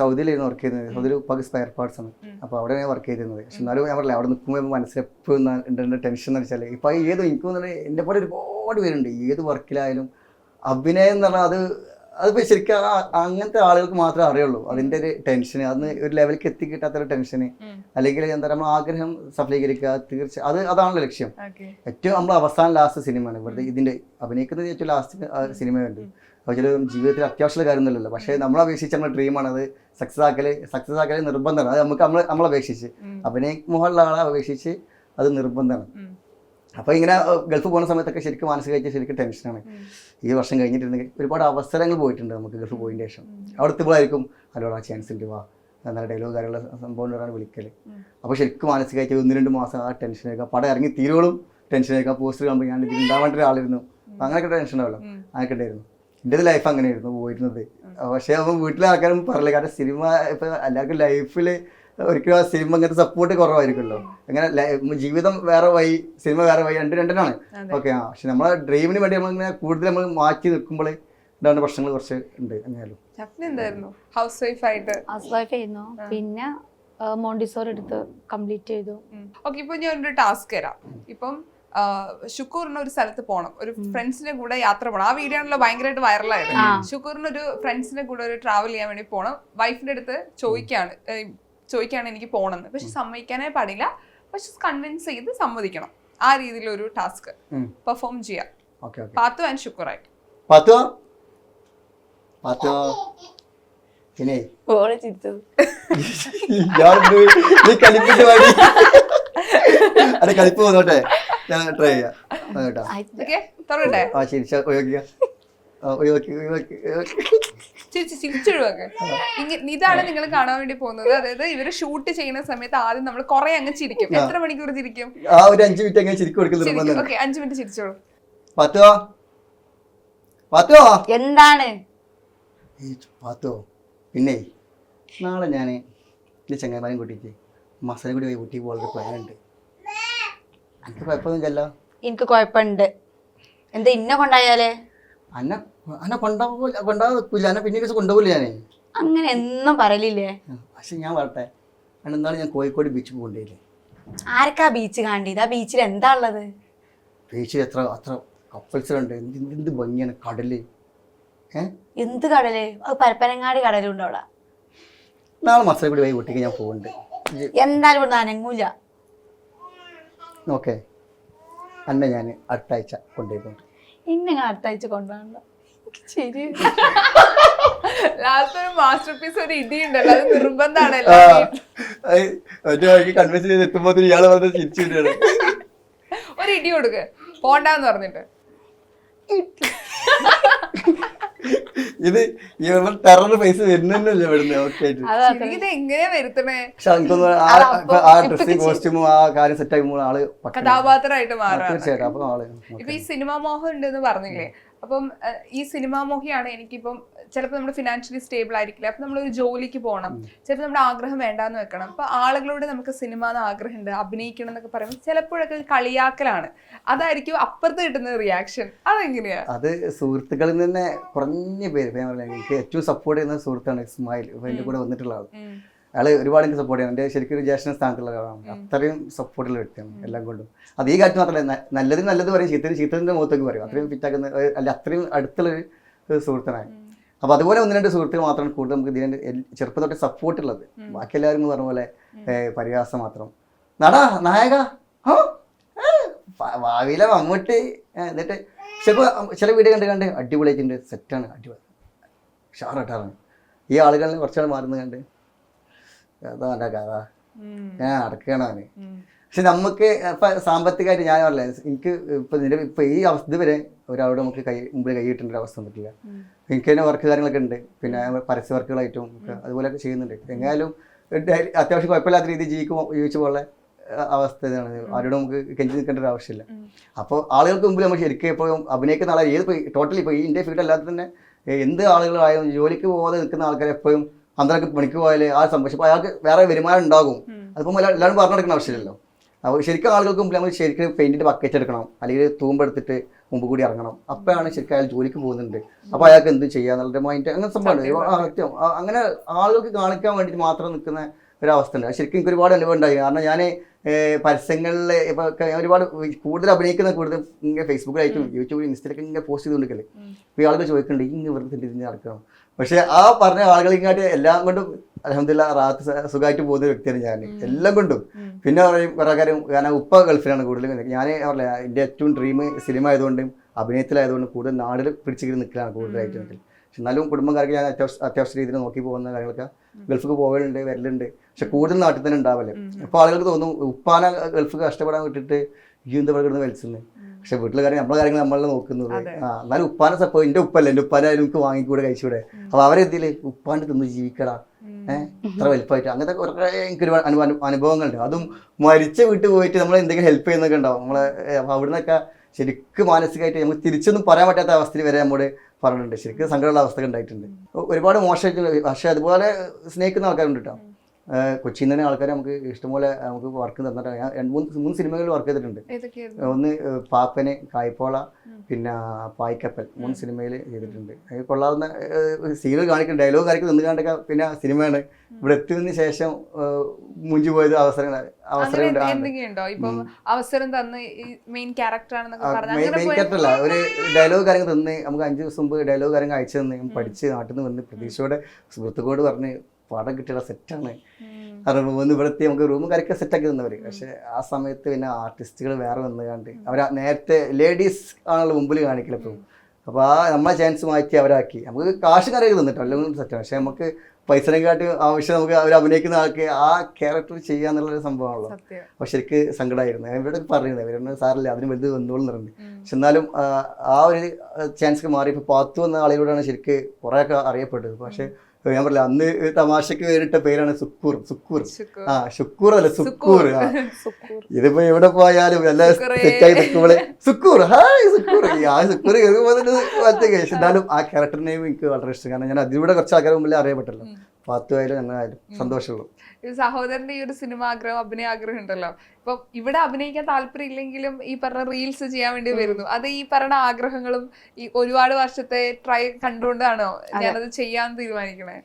സൗദിയിലായിരുന്നു വർക്ക് ചെയ്യുന്നത്. സൗദിയിൽ ഉപ്പാക്ക് സ്പെയർ പാർട്സ് ആണ്. അപ്പൊ അവിടെ ഞാൻ വർക്ക് ചെയ്തിരുന്നത്. പക്ഷെ എന്നാലും ഞാൻ പറഞ്ഞില്ല, അവിടെ നിൽക്കുമ്പോൾ മനസ്സിലെപ്പോഴും ഉണ്ട് ടെൻഷൻ എന്ന് വെച്ചാൽ ഇപ്പൊ ഏത് എനിക്ക് എന്നെ പോലെ ഒരുപാട് പേരുണ്ട്. ഏത് വർക്കിലായാലും അഭിനയം എന്ന് പറഞ്ഞാൽ അതിപ്പോ ശരിക്കും അങ്ങനത്തെ ആളുകൾക്ക് മാത്രമേ അറിയുള്ളൂ അതിന്റെ ഒരു ടെൻഷൻ, അന്ന് ഒരു ലെവലിലേക്ക് എത്തിക്കിട്ടാത്തൊരു ടെൻഷന്, അല്ലെങ്കിൽ എന്താ നമ്മൾ ആഗ്രഹം സഫലീകരിക്കുക, തീർച്ചയായും അതാണല്ലോ ലക്ഷ്യം. ഏറ്റവും നമ്മൾ അവസാനം ലാസ്റ്റ് സിനിമയാണ് ഇവിടുത്തെ ഇതിന്റെ അഭിനയിക്കുന്നത്, ഏറ്റവും ലാസ്റ്റ് സിനിമയുണ്ട്. അപ്പോൾ ചില ജീവിതത്തിൽ അത്യാവശ്യമുള്ള കാര്യമൊന്നുമില്ലല്ലോ, പക്ഷേ നമ്മളെ അപേക്ഷിച്ച് നമ്മുടെ ഡ്രീമാണ് അത് സക്സസ് ആക്കല് നിർബന്ധമാണ്. അത് നമുക്ക് നമ്മളപേക്ഷിച്ച് അഭിനയിക്കുമ്പോഴുള്ള ആളെ അപേക്ഷിച്ച് അത് നിർബന്ധമാണ്. അപ്പോൾ ഇങ്ങനെ ഗൾഫ് പോകുന്ന സമയത്തൊക്കെ ശരിക്കും മാനസികമായിട്ട് ശരിക്കും ടെൻഷനാണ്. ഈ വർഷം കഴിഞ്ഞിട്ടുണ്ടെങ്കിൽ ഒരുപാട് അവസരങ്ങൾ പോയിട്ടുണ്ട് നമുക്ക് ഗൾഫ് പോയതിന് ശേഷം. അവിടെ എത്തുമ്പോഴായിരിക്കും അല്ലോടാ ചാൻസ് ഉണ്ട്, വാ നല്ല ഡയലോഗ് കാര്യമുള്ള സംഭവം ഉണ്ടാണ് വിളിക്കല്. അപ്പോൾ ശരിക്കും മാനസികമായിട്ട് 1-2 മാസം ആ ടെൻഷനായിരിക്കും. പടം ഇറങ്ങി തീരോളും ടെൻഷനായിരിക്കും. ആ പോസ്റ്റർ കാണുമ്പോൾ ഞാൻ ഇതിൽ ഉണ്ടാവേണ്ട ഒരാളിരുന്നു, അങ്ങനെയൊക്കെ ടെൻഷൻ ഉണ്ടാവല്ലോ, അങ്ങനെയൊക്കെ ഉണ്ടായിരുന്നു. എൻ്റെ ലൈഫ് അങ്ങനെയായിരുന്നു പോയിരുന്നത്. പക്ഷേ അപ്പം വീട്ടിലെ ആൾക്കാരും പറയില്ല, കാരണം സിനിമ ഇപ്പം എല്ലാവർക്കും ലൈഫിൽ ഒരിക്കലും ആ സിനിമ അങ്ങനത്തെ സപ്പോർട്ട് കുറവായിരിക്കുമല്ലോ. അങ്ങനെ ജീവിതം വേറെ വഴി, സിനിമ വേറെ വഴി, രണ്ടിനാണ്. ഓക്കെ, പക്ഷെ നമ്മളെ ഡ്രീമിന് വേണ്ടി നമ്മളിങ്ങനെ കൂടുതൽ നമ്മൾ മാറ്റി നിൽക്കുമ്പോൾ ഉണ്ടാകുന്ന പ്രശ്നങ്ങൾ കുറച്ച് ഉണ്ട്. അങ്ങനെയാലും ഹൗസ് വൈഫ് ആയിരുന്നു. പിന്നെ മോണ്ടിസോറി എടുത്ത് കംപ്ലീറ്റ് ചെയ്തു. ഓക്കെ, ഇപ്പൊ ഞാൻ ഒരു ടാസ്ക് തരാം. ഇപ്പം ഷുക്കൂറിന് ഒരു സ്ഥലത്ത് പോകണം, ഒരു ഫ്രണ്ട്സിന്റെ കൂടെ യാത്ര പോകണം. ആ വീഡിയോ ആണല്ലോ ഭയങ്കരമായിട്ട് വൈറലായത്. ഷുക്കൂറിന് ഒരു ഫ്രണ്ട്സിന്റെ കൂടെ ഒരു ട്രാവൽ ചെയ്യാൻ വേണ്ടി പോകണം. വൈഫിന്റെ അടുത്ത് ചോദിക്കാണ് എനിക്ക് പോകണമെന്ന്, പക്ഷെ സമ്മതിക്കാനേ പാടില്ല, പക്ഷെ കൺവിൻസ് ചെയ്ത് സമ്മതിക്കണം. ആ രീതിയിലൊരു ടാസ്ക് പെർഫോം ചെയ്യാം. പാത്തു ആൻഡ് ഷുക്കൂറായിട്ട്. കളിപ്പ് പോന്നോട്ടെ, ഞാൻ ട്രൈ ചെയ്യാം. ഇതാണ് നിങ്ങൾ കാണാൻ വേണ്ടി പോകുന്നത്. അതായത് ഇവര് ഷൂട്ട് ചെയ്യുന്ന സമയത്ത് ആദ്യം നമ്മൾ കുറെ അങ്ങ് ചിരിക്കും. എത്ര മണിക്കൂർ ചിരിക്കും? 5 മിനിറ്റ് അങ്ങനെ ചിരിക്കും. 5 മിനിറ്റ് ചിരിച്ചോളൂ. എന്താണ് പിന്നെ നാളെ ഞാൻ ചങ്ങായിമാരും കൂട്ടിയിട്ട് മസാല കൂടി ഊട്ടി പോകാനുള്ള പ്ലാൻ ഉണ്ട്. എനിക്ക് കുഴപ്പമൊന്നുമില്ലല്ലോ? എനിക്ക് കുഴപ്പമുണ്ട്. എന്താ ഇന്നെ കൊണ്ടായാലേ? അന്നെ കൊണ്ടാവില്ല, എന്നെ പിന്നീട് കൊണ്ടുപോകില്ല ഞാൻ. അങ്ങനെ എന്നും പറയലില്ലേ? പക്ഷെ ഞാൻ പറട്ടെ, എന്നാണ് ഞാൻ കോഴിക്കോട് ബീച്ച് പോകണ്ടേ? ആർക്കാ ബീച്ച് കാണിയത്? ആ ബീച്ചിൽ എന്താ ഉള്ളത്? ബീച്ചിൽ അത്ര കപ്പിൾസുണ്ട്. എന്ത് ഭംഗിയാണ് കടല്. എന്ത് കടല്? അത് പരപ്പനങ്ങാടി കടലുണ്ട് അവിടെ. നാളെ മസാല കൂടി പോയി ഊട്ടിക്ക് ഞാൻ പോകുന്നുണ്ട്. എന്തായാലും ഇവിടെ അനങ്ങൂല. ഓക്കെ, അന്നെ ഞാൻ അടുത്ത ആഴ്ച കൊണ്ടുപോയിട്ടുണ്ട്. ഇന്നെ അടുത്ത ആഴ്ച കൊണ്ടുപോകണ്ട. ശരി, ലാസ്റ്റ് ഒരു മാസ്റ്റർ പീസ് ഒരു ഇടിയുണ്ടല്ലോ, അത് നിർബന്ധമാണ്. കൺവിൻസ് ചെയ്ത് എത്തുമ്പോ ഇയാള് പറഞ്ഞ ചിരിച്ചിട്ടാണ്. ഒരു ഇടി കൊടുക്ക് പോണ്ടാന്ന് പറഞ്ഞിട്ട്. ഇത് ടെറർ ഫേസ് വരുന്നല്ലേ ഇവിടുന്ന്. ഓക്കെ, ഇത് എങ്ങനെയാ വരുത്തണേ? പക്ഷെ എനിക്കൊന്ന് ആ ഡ്രസ്സിങ് കോസ്റ്റ്യൂമും ആ കാര്യം സെറ്റ് ആക്കുമ്പോൾ ആള് കഥാപാത്രമായിട്ട് മാറാം. തീർച്ചയായിട്ടും. അപ്പൊ ആള് ഇപ്പൊ ഈ സിനിമാ മോഹം ഉണ്ടെന്ന് പറഞ്ഞില്ലേ, അപ്പം ഈ സിനിമാ മോഹിയാണ് എനിക്കിപ്പം ചിലപ്പോൾ നമ്മൾ ഫിനാൻഷ്യലി സ്റ്റേബിൾ ആയിരിക്കില്ല, അപ്പൊ നമ്മളൊരു ജോലിക്ക് പോകണം, ചിലപ്പോൾ നമ്മുടെ ആഗ്രഹം വേണ്ടാന്ന് വെക്കണം. അപ്പൊ ആളുകളോട് നമുക്ക് സിനിമ ആഗ്രഹമുണ്ട്, അഭിനയിക്കണം എന്നൊക്കെ പറയുമ്പോൾ ചിലപ്പോഴൊക്കെ കളിയാക്കലാണ്. അതായിരിക്കും അപ്പുറത്ത് കിട്ടുന്ന റിയാക്ഷൻ. അതെങ്ങനെയാ? അത് സുഹൃത്തുക്കളിൽ നിന്ന് കുറഞ്ഞ പേര്, എനിക്ക് ഏറ്റവും സപ്പോർട്ട് ചെയ്യുന്ന സുഹൃത്താണ് ഇസ്മായിൽ. ഇപ്പൊ എന്റെ കൂടെ വന്നിട്ടുള്ള ആള്. അയാള് ഒരുപാട് എനിക്ക് സപ്പോർട്ട് ചെയ്യണം. എൻ്റെ ശരിക്കും ഒരു ജ്യേഷ്ഠ സ്ഥാനത്തുള്ള ഒരാളാണ്. അത്രയും സപ്പോർട്ടുള്ള വ്യക്തിയാണ് എല്ലാം കൊണ്ടും. അത് ഈ കാര്യത്തിൽ മാത്രമല്ല, നല്ലത് പറയും, ചീത്തൻ്റെ മുഖത്തേക്ക് പറയും. അത്രയും ഫിറ്റാക്കുന്ന അല്ല, അത്രയും അടുത്തുള്ളൊരു സുഹൃത്തിനാണ്. അപ്പൊ അതുപോലെ 1-2 സുഹൃത്തുക്കൾ മാത്രമാണ് കൂടുതൽ നമുക്ക് ഇതിനെ ചെറുപ്പം തൊട്ട് സപ്പോർട്ടുള്ളത്. ബാക്കി എല്ലാവരും പറഞ്ഞ പോലെ പരിഹാസം മാത്രം. നടാ നായക, ഭാവിയിലെ മമ്മൂട്ടി. എന്നിട്ട് ചില വീഡിയോ കണ്ട് അടിപൊളിയായിട്ടുണ്ട്, സെറ്റാണ്, അടിപൊളി ഷാറാണ്. ഈ ആളുകളിൽ കുറച്ചാൾ മാറുന്നത് കണ്ട് അതാ കഥ, ഞാൻ അടക്കുകയാണ് അവന്. പക്ഷെ നമുക്ക് ഇപ്പൊ സാമ്പത്തികമായിട്ട് ഞാൻ പറഞ്ഞില്ല, എനിക്ക് ഇപ്പൊ ഈ അവസ്ഥ ഇതുവരെ ഒരാളോട് നമുക്ക് മുമ്പിൽ കൈയിട്ടേണ്ട ഒരു അവസ്ഥ വന്നിട്ടില്ല. എനിക്ക് തന്നെ വർക്ക് കാര്യങ്ങളൊക്കെ ഉണ്ട്, പിന്നെ പരസ്യ വർക്കുകളായിട്ടും ഒക്കെ അതുപോലെയൊക്കെ ചെയ്യുന്നുണ്ട്. എങ്ങനെയാലും അത്യാവശ്യം കുഴപ്പമില്ലാത്ത രീതിയിൽ ജീവിച്ചു പോലുള്ള അവസ്ഥ ഇതാണ്. ആരോടും നമുക്ക് കെഞ്ചി നിൽക്കേണ്ട ഒരു ആവശ്യമില്ല. അപ്പോൾ ആളുകൾക്ക് മുമ്പിൽ നമ്മൾ ശരിക്കും എപ്പോഴും അഭിനയിക്കുന്ന ആളെ ടോട്ടലി ഇപ്പോൾ ഈ ഇന്ത്യ ഫീൽഡ് അല്ലാതെ തന്നെ എന്ത് ആളുകളായാലും ജോലിക്ക് പോകാതെ നിൽക്കുന്ന ആൾക്കാരെ എപ്പോഴും അന്തരക്ക് പണിക്ക് പോയാൽ ആ സംഭവിച്ചു അപ്പോൾ അയാൾക്ക് വേറെ വരുമാനം ഉണ്ടാകും. അതിപ്പോൾ എല്ലാവരും പറഞ്ഞു നടക്കുന്ന ആവശ്യമില്ലല്ലോ. അപ്പോൾ ശരിക്കും ആളുകൾക്ക് മുമ്പിൽ നമ്മൾ ശരിക്കും പെയിന്റിന്റെ ബക്കറ്റ് എടുക്കണം, അല്ലെങ്കിൽ തൂമ്പെടുത്തിട്ട് മുമ്പ് കൂടി ഇറങ്ങണം. അപ്പോഴാണ് ശരിക്കും അയാൾ ജോലിക്ക് പോകുന്നുണ്ട്. അപ്പോൾ അയാൾക്ക് എന്ത് ചെയ്യാന്നുള്ള മൈൻഡ് അങ്ങനെ സംഭവമാണ്. സത്യം അങ്ങനെ ആളുകൾക്ക് കാണിക്കാൻ വേണ്ടിയിട്ട് മാത്രം നിൽക്കുന്ന ഒരവസ്ഥ ഉണ്ട്. ശരിക്കും എനിക്ക് ഒരുപാട് അനുഭവം ഉണ്ടായി. കാരണം ഞാൻ പരസ്യങ്ങളിൽ ഇപ്പൊ ഒരുപാട് കൂടുതൽ അഭിനയിക്കുന്ന കൂടുതൽ ഇങ്ങനെ ഫേസ്ബുക്കിലായിട്ടും യൂട്യൂബിൽ ഇൻസ്റ്റയിലൊക്കെ ഇങ്ങനെ പോസ്റ്റ് ചെയ്തുകൊണ്ടിരിക്കല്ലേ. അപ്പോൾ ഈ ആളുകൾ ചോദിക്കുന്നുണ്ട് ഇങ്ങനെ വെറുതെ തിരിഞ്ഞ് നടക്കണം. പക്ഷെ ആ പറഞ്ഞ ആളുകളിങ്ങാട്ട് എല്ലാം കൊണ്ടും അൽഹംദുലില്ലാ റാഹത്ത് സുഖമായിട്ട് പോകുന്ന ഒരു വ്യക്തിയാണ് ഞാൻ, എല്ലാം കൊണ്ടും. പിന്നെ പറയും വേറെ കാര്യം, കാരണം ഉപ്പ ഗൾഫിലാണ് കൂടുതലും. ഞാൻ പറഞ്ഞില്ല, എൻ്റെ ഏറ്റവും ഡ്രീം സിനിമ ആയതുകൊണ്ടും അഭിനയത്തിലായതുകൊണ്ടും കൂടുതൽ നാടിൽ പിടിച്ചിട്ട് നിൽക്കലാണ് കൂടുതലായിട്ട് നിൽക്കൽ. പക്ഷെ എന്നാലും കുടുംബക്കാർക്ക് ഞാൻ അത്യാവശ്യ രീതിയിൽ നോക്കി പോകുന്ന കാര്യങ്ങളൊക്കെ ഗൾഫിൽ പോകലുണ്ട്, വരലുണ്ട്. പക്ഷെ കൂടുതൽ നാട്ടിൽ തന്നെ ഉണ്ടാവല്ലേ. അപ്പോൾ ആളുകൾക്ക് തോന്നും ഉപ്പാന ഗൾഫ് കഷ്ടപ്പെടാൻ വിട്ടിട്ട് ഈ എന്താ പറയുന്നത് വലിച്ചെന്ന്. പക്ഷെ വീട്ടിലെ കാര്യം നമ്മളെ കാര്യങ്ങൾ നമ്മളെ നോക്കുന്നത്. എന്നാലും ഉപ്പാനെ സപ്പോ എൻ്റെ ഉപ്പല്ല, എൻ്റെ ഉപ്പാനെ എനിക്ക് വാങ്ങിക്കൂടെ കഴിച്ചുകൂടെ. അപ്പൊ അവരെന്തില് ഉപ്പാൻ്റെ തിന്ന് ജീവിക്കടാ, ഇത്ര വലിപ്പമായിട്ട്. അങ്ങനത്തെ കുറേ എനിക്ക് ഒരുപാട് അനുഭവങ്ങളുണ്ട്. അതും മരിച്ച വീട്ടിൽ പോയിട്ട് നമ്മൾ എന്തെങ്കിലും ഹെൽപ്പ് ചെയ്യുന്നൊക്കെ ഉണ്ടാവും നമ്മളെ. അപ്പൊ അവിടുന്നൊക്കെ ശരിക്കും മാനസികമായിട്ട് നമുക്ക് തിരിച്ചൊന്നും പറയാൻ പറ്റാത്ത അവസ്ഥയിൽ വരെ നമ്മോട് പറഞ്ഞിട്ടുണ്ട്. ശരിക്കും സങ്കടമുള്ള അവസ്ഥകൾ ഉണ്ടായിട്ടുണ്ട്. ഒരുപാട് മോശമായിട്ട്. പക്ഷെ അതുപോലെ സ്നേഹിക്കുന്ന ആൾക്കാരുണ്ട് കേട്ടോ. കൊച്ചിയിൽ തന്നെ ആൾക്കാർ നമുക്ക് ഇഷ്ടംപോലെ നമുക്ക് വർക്ക് തന്നിട്ട് ഞാൻ മൂന്ന് സിനിമകളിൽ വർക്ക് ചെയ്തിട്ടുണ്ട്. ഒന്ന് പാപ്പന്, കായ്പോള, പിന്നെ പായ്ക്കപ്പൽ, 3 സിനിമയിൽ ചെയ്തിട്ടുണ്ട്. കൊള്ളാവുന്ന സീനുകൾ കാണിക്കുന്ന ഡയലോഗ് കാണിക്കുന്ന നിന്ന് കണ്ടൊക്കെ. പിന്നെ സിനിമയാണ് ഇവിടെ എത്തിയതിന് ശേഷം മുഞ്ചു പോയത് അവസരം മെയിൻ ക്യാരക്ടർ അല്ല, ഒരു ഡയലോഗ് കാര്യങ്ങൾ തന്ന് നമുക്ക് 5 ദിവസം മുമ്പ് ഡയലോഗ് കാര്യങ്ങൾ അയച്ചു തന്ന് പഠിച്ച് നാട്ടിൽ നിന്ന് വന്ന് പ്രതീക്ഷയോടെ സുഹൃത്തുക്കളോട് പറഞ്ഞ് പടം കിട്ടിയുള്ള സെറ്റാണ് കാരണം വന്ന് ഇവിടെ എത്തി നമുക്ക് റൂം കരക്കെ സെറ്റാക്കി തന്നവർ. പക്ഷെ ആ സമയത്ത് പിന്നെ ആർട്ടിസ്റ്റുകൾ വേറെ വന്ന് കണ്ട് അവർ നേരത്തെ ലേഡീസ് ആണല്ലോ മുമ്പിൽ കാണിക്കലെപ്പോഴും. അപ്പോൾ ആ നമ്മളെ ചാൻസ് മാറ്റി അവരാക്കി. നമുക്ക് കാശ് കരയൊക്കെ തന്നിട്ടോ അല്ലെങ്കിൽ സെറ്റാണ്. പക്ഷെ നമുക്ക് പൈസനെക്കാട്ടി ആവശ്യം നമുക്ക് അവർ അഭിനയിക്കുന്ന ആൾക്ക് ആ ക്യാരക്ടർ ചെയ്യാന്നുള്ളൊരു സംഭവമാണല്ലോ. അപ്പോൾ ശരിക്ക് സങ്കടമായിരുന്നു. ഇവിടെ പറയുന്നത് അവരുടെ സാറില്ല അതിന് വലുത് വന്നോളം പറഞ്ഞു. പക്ഷെ എന്നാലും ആ ഒരു ചാൻസ് മാറി. ഇപ്പോൾ പാത്തു എന്ന ആളുകളോടാണ് ശരിക്ക് കുറേയൊക്കെ അറിയപ്പെട്ടത്. പക്ഷേ ഞാൻ പറയില്ല, അന്ന് തമാശക്ക് വേറിട്ട പേരാണ് സുക്കൂർ. ഷുക്കൂർ അല്ല സുക്കൂർ. ഇതിപ്പോ എവിടെ പോയാലും എല്ലാം സെറ്റായി നിൽക്കുമ്പോളെ സുക്കൂർ, ഹായ് സുക്കൂർ. ആ സുക്കൂർ കേൾക്കുമ്പോൾ എന്നാലും ആ ക്യാരക്ടർ നെയിം എനിക്ക് വളരെ ഇഷ്ടം. കാരണം ഞാൻ അതിലൂടെ കുറച്ച് ആൾക്കാർ മുമ്പിൽ അറിയപ്പെട്ടല്ലോ. പാത്തുമായാലും ഞങ്ങളായാലും സന്തോഷമുള്ളൂ. സഹോദരന്റെ ഈ ഒരു സിനിമ ആഗ്രഹം, അഭിനയ ആഗ്രഹം ഉണ്ടല്ലോ. ഇപ്പൊ ഇവിടെ അഭിനയിക്കാൻ താല്പര്യം ഇല്ലെങ്കിലും ഈ പറഞ്ഞ റീൽസ് ചെയ്യാൻ വേണ്ടി വരുന്നു. അത് ഈ പറഞ്ഞ ആഗ്രഹങ്ങളും ഈ ഒരുപാട് വർഷത്തെ ട്രൈ കണ്ടുകൊണ്ടാണോ ഞാനത് ചെയ്യാൻ തീരുമാനിക്കണേ?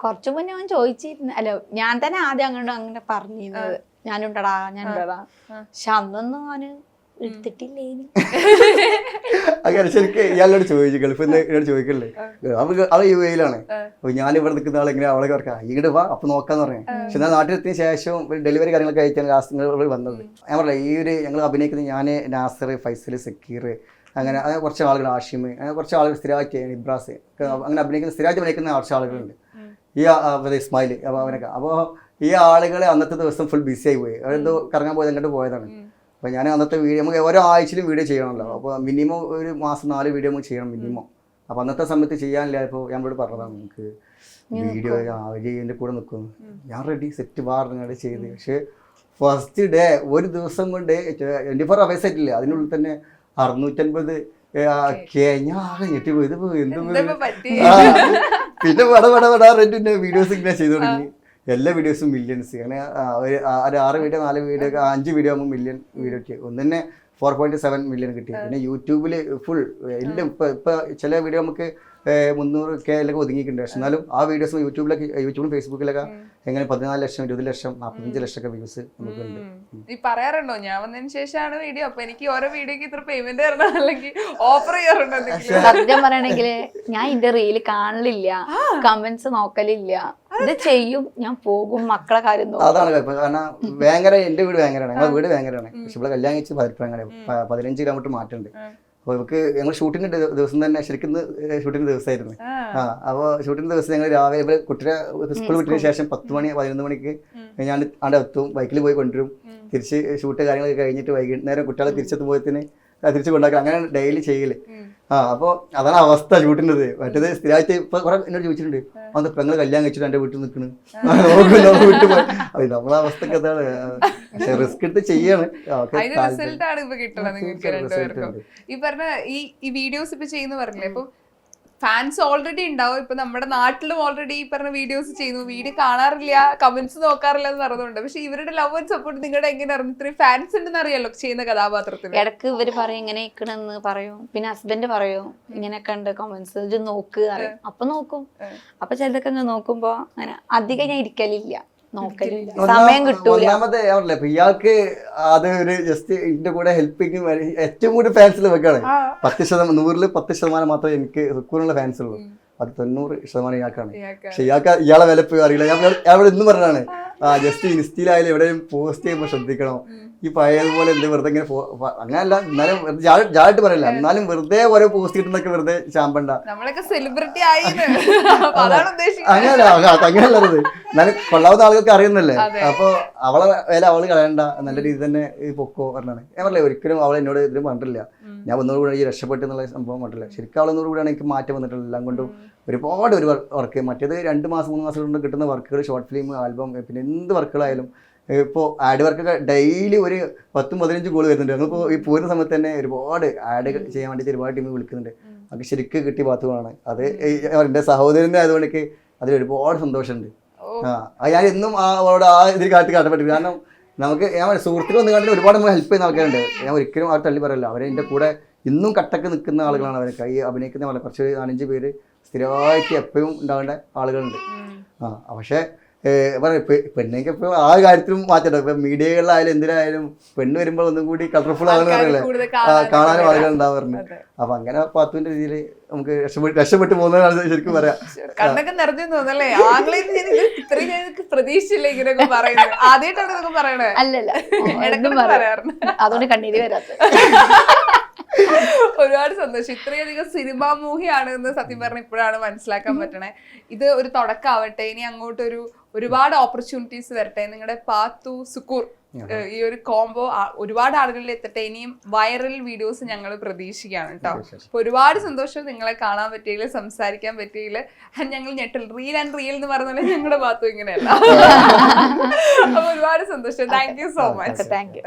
കുറച്ചു മുന്നേ ഞാൻ ചോദിച്ചിരുന്നു, അല്ല ഞാൻ തന്നെ ആദ്യം അങ്ങനെ പറഞ്ഞിരുന്നത് ഞാനുണ്ടടാ. പക്ഷെ അന്നൊന്നും ഞാന് എടുത്തിട്ടില്ലേ. അങ്ങനെ ശരിക്കും ഇയാളോട് ചോദിച്ചു, ഗൾഫിൽ നിന്ന് എന്നോട് ചോദിക്കല്ലേ, അവൾ UAE-യിലാണ്. അപ്പൊ ഞാൻ ഇവിടെ നിൽക്കുന്ന ആളെങ്ങനെ അവളെ കുറക്കാം ഇങ്ങോട്ട് വാ അപ്പൊ നോക്കാന്ന് പറഞ്ഞു. പക്ഷെ എന്നാൽ നാട്ടിലെത്തിയ ശേഷം ഡെലിവറി കാര്യങ്ങളൊക്കെ അയച്ചാണ് കാസ്റ്റിങ്ങൾ വന്നത്. ഞാൻ പറഞ്ഞില്ല, ഈ ഒരു ഞങ്ങൾ അഭിനയിക്കുന്നത് ഞാൻ, നാസർ, ഫൈസൽ, സക്കീർ, അങ്ങനെ കുറച്ച് ആളുകൾ, ആഷിം, അങ്ങനെ കുറച്ച് ആളുകൾ സ്ഥിരമായിട്ട്, ഇബ്രാസ്, അങ്ങനെ സ്ഥിരമായിട്ട് അഭിനയിക്കുന്ന കുറച്ച് ആളുകളുണ്ട്. ഈ ഇസ്മായിൽ, അപ്പോൾ അവനൊക്കെ. അപ്പോൾ ഈ ആളുകളെ അന്നത്തെ ദിവസം ഫുൾ ബിസി ആയി പോയി. അവരെന്തോ കറങ്ങാൻ പോയത് അങ്ങോട്ട് പോയതാണ്. അപ്പോൾ ഞാൻ അന്നത്തെ വീഡിയോ നമുക്ക് ഓരോ ആഴ്ചയിലും വീഡിയോ ചെയ്യണമല്ലോ. അപ്പോൾ മിനിമം ഒരു മാസം 4 വീഡിയോ നമുക്ക് ചെയ്യണം മിനിമം. അപ്പോൾ അന്നത്തെ സമയത്ത് ചെയ്യാനില്ല. ഇപ്പോൾ ഞാൻ ഇവിടെ പറഞ്ഞതാണ് നമുക്ക് വീഡിയോ ഇതിൻ്റെ കൂടെ നിൽക്കുന്നു. ഞാൻ റെഡി സെറ്റ് വാർന്നങ്ങോട്ട് ചെയ്ത്. പക്ഷേ ഫസ്റ്റ് ഡേ ഒരു ദിവസം കൊണ്ട് 24 hours ആയിട്ടില്ല, അതിനുള്ളിൽ തന്നെ 650 ഞാൻ ആകെ ഞെട്ടിപ്പോയി. ഇതിപ്പോൾ എന്തും പിന്നെ വട വീഡിയോസ് ഇങ്ങനെ ചെയ്തു തുടങ്ങി. എല്ലാ വീഡിയോസും മില്യൺസ്. അങ്ങനെ ഒരു 6 വീഡിയോ 4 വീഡിയോ 5 വീഡിയോ ആകുമ്പോൾ മില്യൺ വീഡിയോ കിട്ടി. ഒന്ന് തന്നെ 4.7 മില്യൺ കിട്ടി. പിന്നെ യൂട്യൂബിൽ ഫുൾ എല്ലാം ഇപ്പം ചില വീഡിയോ നമുക്ക് 300K ഒതുങ്ങിയിട്ടുണ്ട്. പക്ഷെ എന്നാലും ആ വീഡിയോസ് യൂട്യൂബിലും ഫേസ്ബുക്കിലൊക്കെ എങ്ങനെ 14 ലക്ഷം 20 ലക്ഷം 45 ലക്ഷമൊക്കെ വ്യൂസ് നമുക്കുണ്ട്. നീ പറയാറുണ്ടോ ഞാൻ വന്നതിന് ശേഷമാണ് വീഡിയോ, അപ്പൊ എനിക്ക് ഓരോ വീഡിയോക്ക് ഇത്ര പേയ്മെന്റ് തരണം അല്ലെങ്കിൽ ഓഫർ ചെയ്യാറുണ്ടോ? സത്യം പറയണെങ്കില് ഞാൻ എന്റെ റീല് കാണലില്ല, കമന്റ്സ് നോക്കലില്ല. ഇത് ചെയ്യും, ഞാൻ പോകും, മക്കളെ കാര്യം നോക്കും. അതാണ് കാരണം ഭയങ്കര എന്റെ വീട് ഭയങ്കരമാണ്, ഞങ്ങളുടെ വീട് ഭയങ്കരമാണ്. പക്ഷെ ഇവിടെ കല്യാണം കഴിച്ച് 15 കിലോമീറ്റർ മാറ്റമുണ്ട്. അപ്പോൾ നമുക്ക് ഞങ്ങൾ ഷൂട്ടിൻ്റെ ദിവസം തന്നെ ശരിക്കും ഷൂട്ടിൻ്റെ ദിവസമായിരുന്നു. അപ്പോൾ ഷൂട്ടിൻ്റെ ദിവസം ഞങ്ങൾ രാവിലെ ഇവിടെ കുട്ടിയെ സ്കൂൾ വിട്ടതിന് ശേഷം 10 മണി 11 മണിക്ക് ഞാൻ അവിടെ എത്തും, ബൈക്കിൽ പോയി കൊണ്ടുവരും. തിരിച്ച് ഷൂട്ട് കാര്യങ്ങളൊക്കെ കഴിഞ്ഞിട്ട് വൈകുന്നേരം കുട്ടികളെ തിരിച്ചെത്തുമ്പോഴത്തേന് തിരിച്ച് കൊണ്ടാക്കുക. അങ്ങനെ ഡെയിലി ചെയ്യല്. അപ്പോൾ അതാണ് അവസ്ഥ ഷൂട്ടിൻ്റെത്. മറ്റേത് സ്ഥിരമായിട്ട് ഇപ്പൊ കുറെ എന്നോട് ചോദിച്ചിട്ടുണ്ട്, അത് പെങ്ങൾ കല്യാണം കഴിച്ചിട്ട് എൻ്റെ വീട്ടിൽ നിൽക്കണ് വീട്ടിൽ പോയി. അത് നമ്മളെ അവസ്ഥക്ക് അതാണ്. പക്ഷെ റിസ്ക് എടുത്ത് ചെയ്യാണ്. ഈ പറഞ്ഞ ഈ വീഡിയോസ് ഇപ്പൊ ചെയ്യുന്ന പറഞ്ഞില്ലേ, ഇപ്പൊ ഫാൻസ് ഓൾറെഡി ഉണ്ടാവും. ഇപ്പൊ നമ്മുടെ നാട്ടിലും ഓൾറെഡി ഈ പറഞ്ഞ വീഡിയോസ് ചെയ്യുന്നു, വീഡിയോ കാണാറില്ല, കമന്റ്സ് നോക്കാറില്ല എന്ന് പറഞ്ഞുകൊണ്ട്. പക്ഷെ ഇവരുടെ ലവ് ആൻഡ് സപ്പോർട്ട് നിങ്ങളുടെ എങ്ങനെ അറിഞ്ഞു? ഇത്രയും ഫാൻസ് ഉണ്ടെന്ന് അറിയാലോ ചെയ്യുന്ന കഥാപാത്രത്തിന്. ഇടക്ക് ഇവര് പറയും ഇങ്ങനെ ഇക്കണെന്ന് പറയും, പിന്നെ ഹസ്ബൻഡ് പറയും ഇങ്ങനെയൊക്കെ ഉണ്ട് കമന്റ്സ്, ഇത് നോക്ക് അറിയും. അപ്പൊ നോക്കും. അപ്പൊ ചിലതൊക്കെ നോക്കുമ്പോ അങ്ങനെ അധികം ഞാൻ ഇരിക്കലില്ല. നോക്കലില്ല, സമയം കിട്ടൂല. ഒന്നാമത്തെ ഇപ്പൊ ഇയാൾക്ക് അത് ഒരു ജസ്റ്റ് ഇതിന്റെ കൂടെ ഹെൽപ്പിങ് ഏറ്റവും കൂടുതൽ ഫാൻസിൽ വെക്കാണ്. 10% 100% മാത്രമേ എനിക്ക് സുക്കൂറിനുള്ള ഫാൻസ് ഉള്ളൂ. അത് 90% ഇയാൾക്കാണ്. പക്ഷെ ഇയാളെ വിലപ്പ് അറിയില്ല. ഞാൻ ഇവിടെ ഇന്നും പറഞ്ഞാണ് ജസ്റ്റ് ഇൻസ്റ്റയിലായാലും എവിടെയും പോസ്റ്റ് ചെയ്യുമ്പോൾ ശ്രദ്ധിക്കണം. ഈ പഴയതുപോലെ എന്ത് വെറുതെ ഇങ്ങനെ അങ്ങനെയല്ല, എന്നാലും ജായിട്ട് പറയില്ല, എന്നാലും വെറുതെ ഓരോ പോസ്റ്റ് കിട്ടുന്നൊക്കെ വെറുതെ ചാമ്പണ്ട. സെലിബ്രിറ്റി അങ്ങനെയല്ലത്. എന്നാലും കൊള്ളാവുന്ന ആളുകൾക്ക് അറിയുന്നല്ലേ. അപ്പൊ അവളെ വില അവള് കളയണ്ട, നല്ല രീതിയിൽ തന്നെ പൊക്കോ പറഞ്ഞാണ്. ഞാൻ പറഞ്ഞില്ല, ഒരിക്കലും അവൾ എന്നോട് ഇതിലും പറഞ്ഞിട്ടില്ല ഞാൻ ഒന്നുകൂടെ ഈ രക്ഷപ്പെട്ടു എന്നുള്ള സംഭവം പറഞ്ഞില്ല. ശരിക്കും അവളൊന്നും കൂടെയാണ് എനിക്ക് മാറ്റം വന്നിട്ടുള്ളത്. എല്ലാം കൊണ്ടും ഒരുപാട് വർക്ക്, മറ്റേത് 2 മാസം 3 മാസം കൊണ്ട് കിട്ടുന്ന വർക്കുകൾ, ഷോർട്ട് ഫിലിം, ആൽബം, പിന്നെ എന്ത് വർക്കുകളായാലും ഇപ്പോൾ ആഡ് വർക്കൊക്കെ ഡെയിലി ഒരു 10-15 കോൾ വരുന്നുണ്ട്. ഞങ്ങളിപ്പോൾ ഈ പോരുന്ന സമയത്ത് തന്നെ ഒരുപാട് ആഡ് ചെയ്യാൻ വേണ്ടിയിട്ട് ഒരുപാട് ടീം വിളിക്കുന്നുണ്ട്. അത് ശരിക്കും കിട്ടിയ പാത്തുകളാണ്. അത് എൻ്റെ സഹോദരൻ്റെ ആയതുകൊണ്ട് എനിക്ക് അതിൽ ഒരുപാട് സന്തോഷമുണ്ട്. ഞാൻ എന്നും അവളോട് ഇതിൽ കാട്ടപ്പെട്ടില്ല. കാരണം നമുക്ക് ഞാൻ സുഹൃത്തുക്കൾ ഒന്നും കണ്ടിട്ട് ഒരുപാട് നമ്മൾ ഹെൽപ്പ് ചെയ്യുന്ന ആൾക്കാരുണ്ട്. ഞാൻ ഒരിക്കലും അവർ തള്ളി പറയില്ല. അവരെ എൻ്റെ കൂടെ ഇന്നും കട്ടക്ക് നിൽക്കുന്ന ആളുകളാണ്. അവരെ കൈ അഭിനയിക്കുന്ന പോലെ കുറച്ച് 4-5 പേര് സ്ഥിരമായിട്ട് എപ്പോഴും ഉണ്ടാവേണ്ട ആളുകളുണ്ട്. പക്ഷേ പെണ്ണൊക്കെ ഇപ്പോൾ ആ കാര്യത്തിലും മാറ്റണ്ട. ഇപ്പം മീഡിയകളിലായാലും എന്തിനായാലും പെണ്ണ് വരുമ്പോൾ ഒന്നും കൂടി കളർഫുൾ ആകുന്നതല്ലേ, കാണാനും ആളുകൾ ഉണ്ടാവാറുണ്ട്. അപ്പൊ അങ്ങനെ പാത്തുവിന്റെ രീതിയിൽ നമുക്ക് രക്ഷപ്പെട്ടു പോകുന്നതാണ് ശരിക്കും പറയാം. കണ്ണൊക്കെ നിറഞ്ഞു തോന്നല്ലേ, പ്രതീക്ഷിച്ചില്ല ഇങ്ങനെയൊക്കെ പറയുന്നത്. ആദ്യമായിട്ടാണ് ഇതൊക്കെ പറയണേ. അല്ലല്ല, പറയാറുണ്ട്. അതുകൊണ്ട് കണ്ണീര് വരാത്ത. ഒരുപാട് സന്തോഷം. ഇത്രയധികം സിനിമാ മൂഹിയാണ് എന്ന് സത്യം പറഞ്ഞ ഇപ്പോഴാണ് മനസ്സിലാക്കാൻ പറ്റണേ. ഇത് ഒരു തുടക്കമാവട്ടെ, ഇനി അങ്ങോട്ടൊരു ഒരുപാട് ഓപ്പർച്യൂണിറ്റീസ് വരട്ടെ. നിങ്ങളുടെ പാത്തു സുക്കൂർ ഈ ഒരു കോംബോ ഒരുപാട് ആളുകളിൽ എത്തട്ടെ. ഇനിയും വൈറൽ വീഡിയോസ് ഞങ്ങൾ പ്രതീക്ഷിക്കുകയാണ് കേട്ടോ. അപ്പൊ ഒരുപാട് സന്തോഷം നിങ്ങളെ കാണാൻ പറ്റിയില്ല, സംസാരിക്കാൻ പറ്റിയില്ല. ഞങ്ങൾ ഞെട്ടൽ റിയൽ ആൻഡ് റിയൽ എന്ന് പറഞ്ഞാൽ ഞങ്ങളുടെ പാത്തു ഇങ്ങനെയല്ല. അപ്പൊ ഒരുപാട് സന്തോഷം. Thank you so much. Thank you.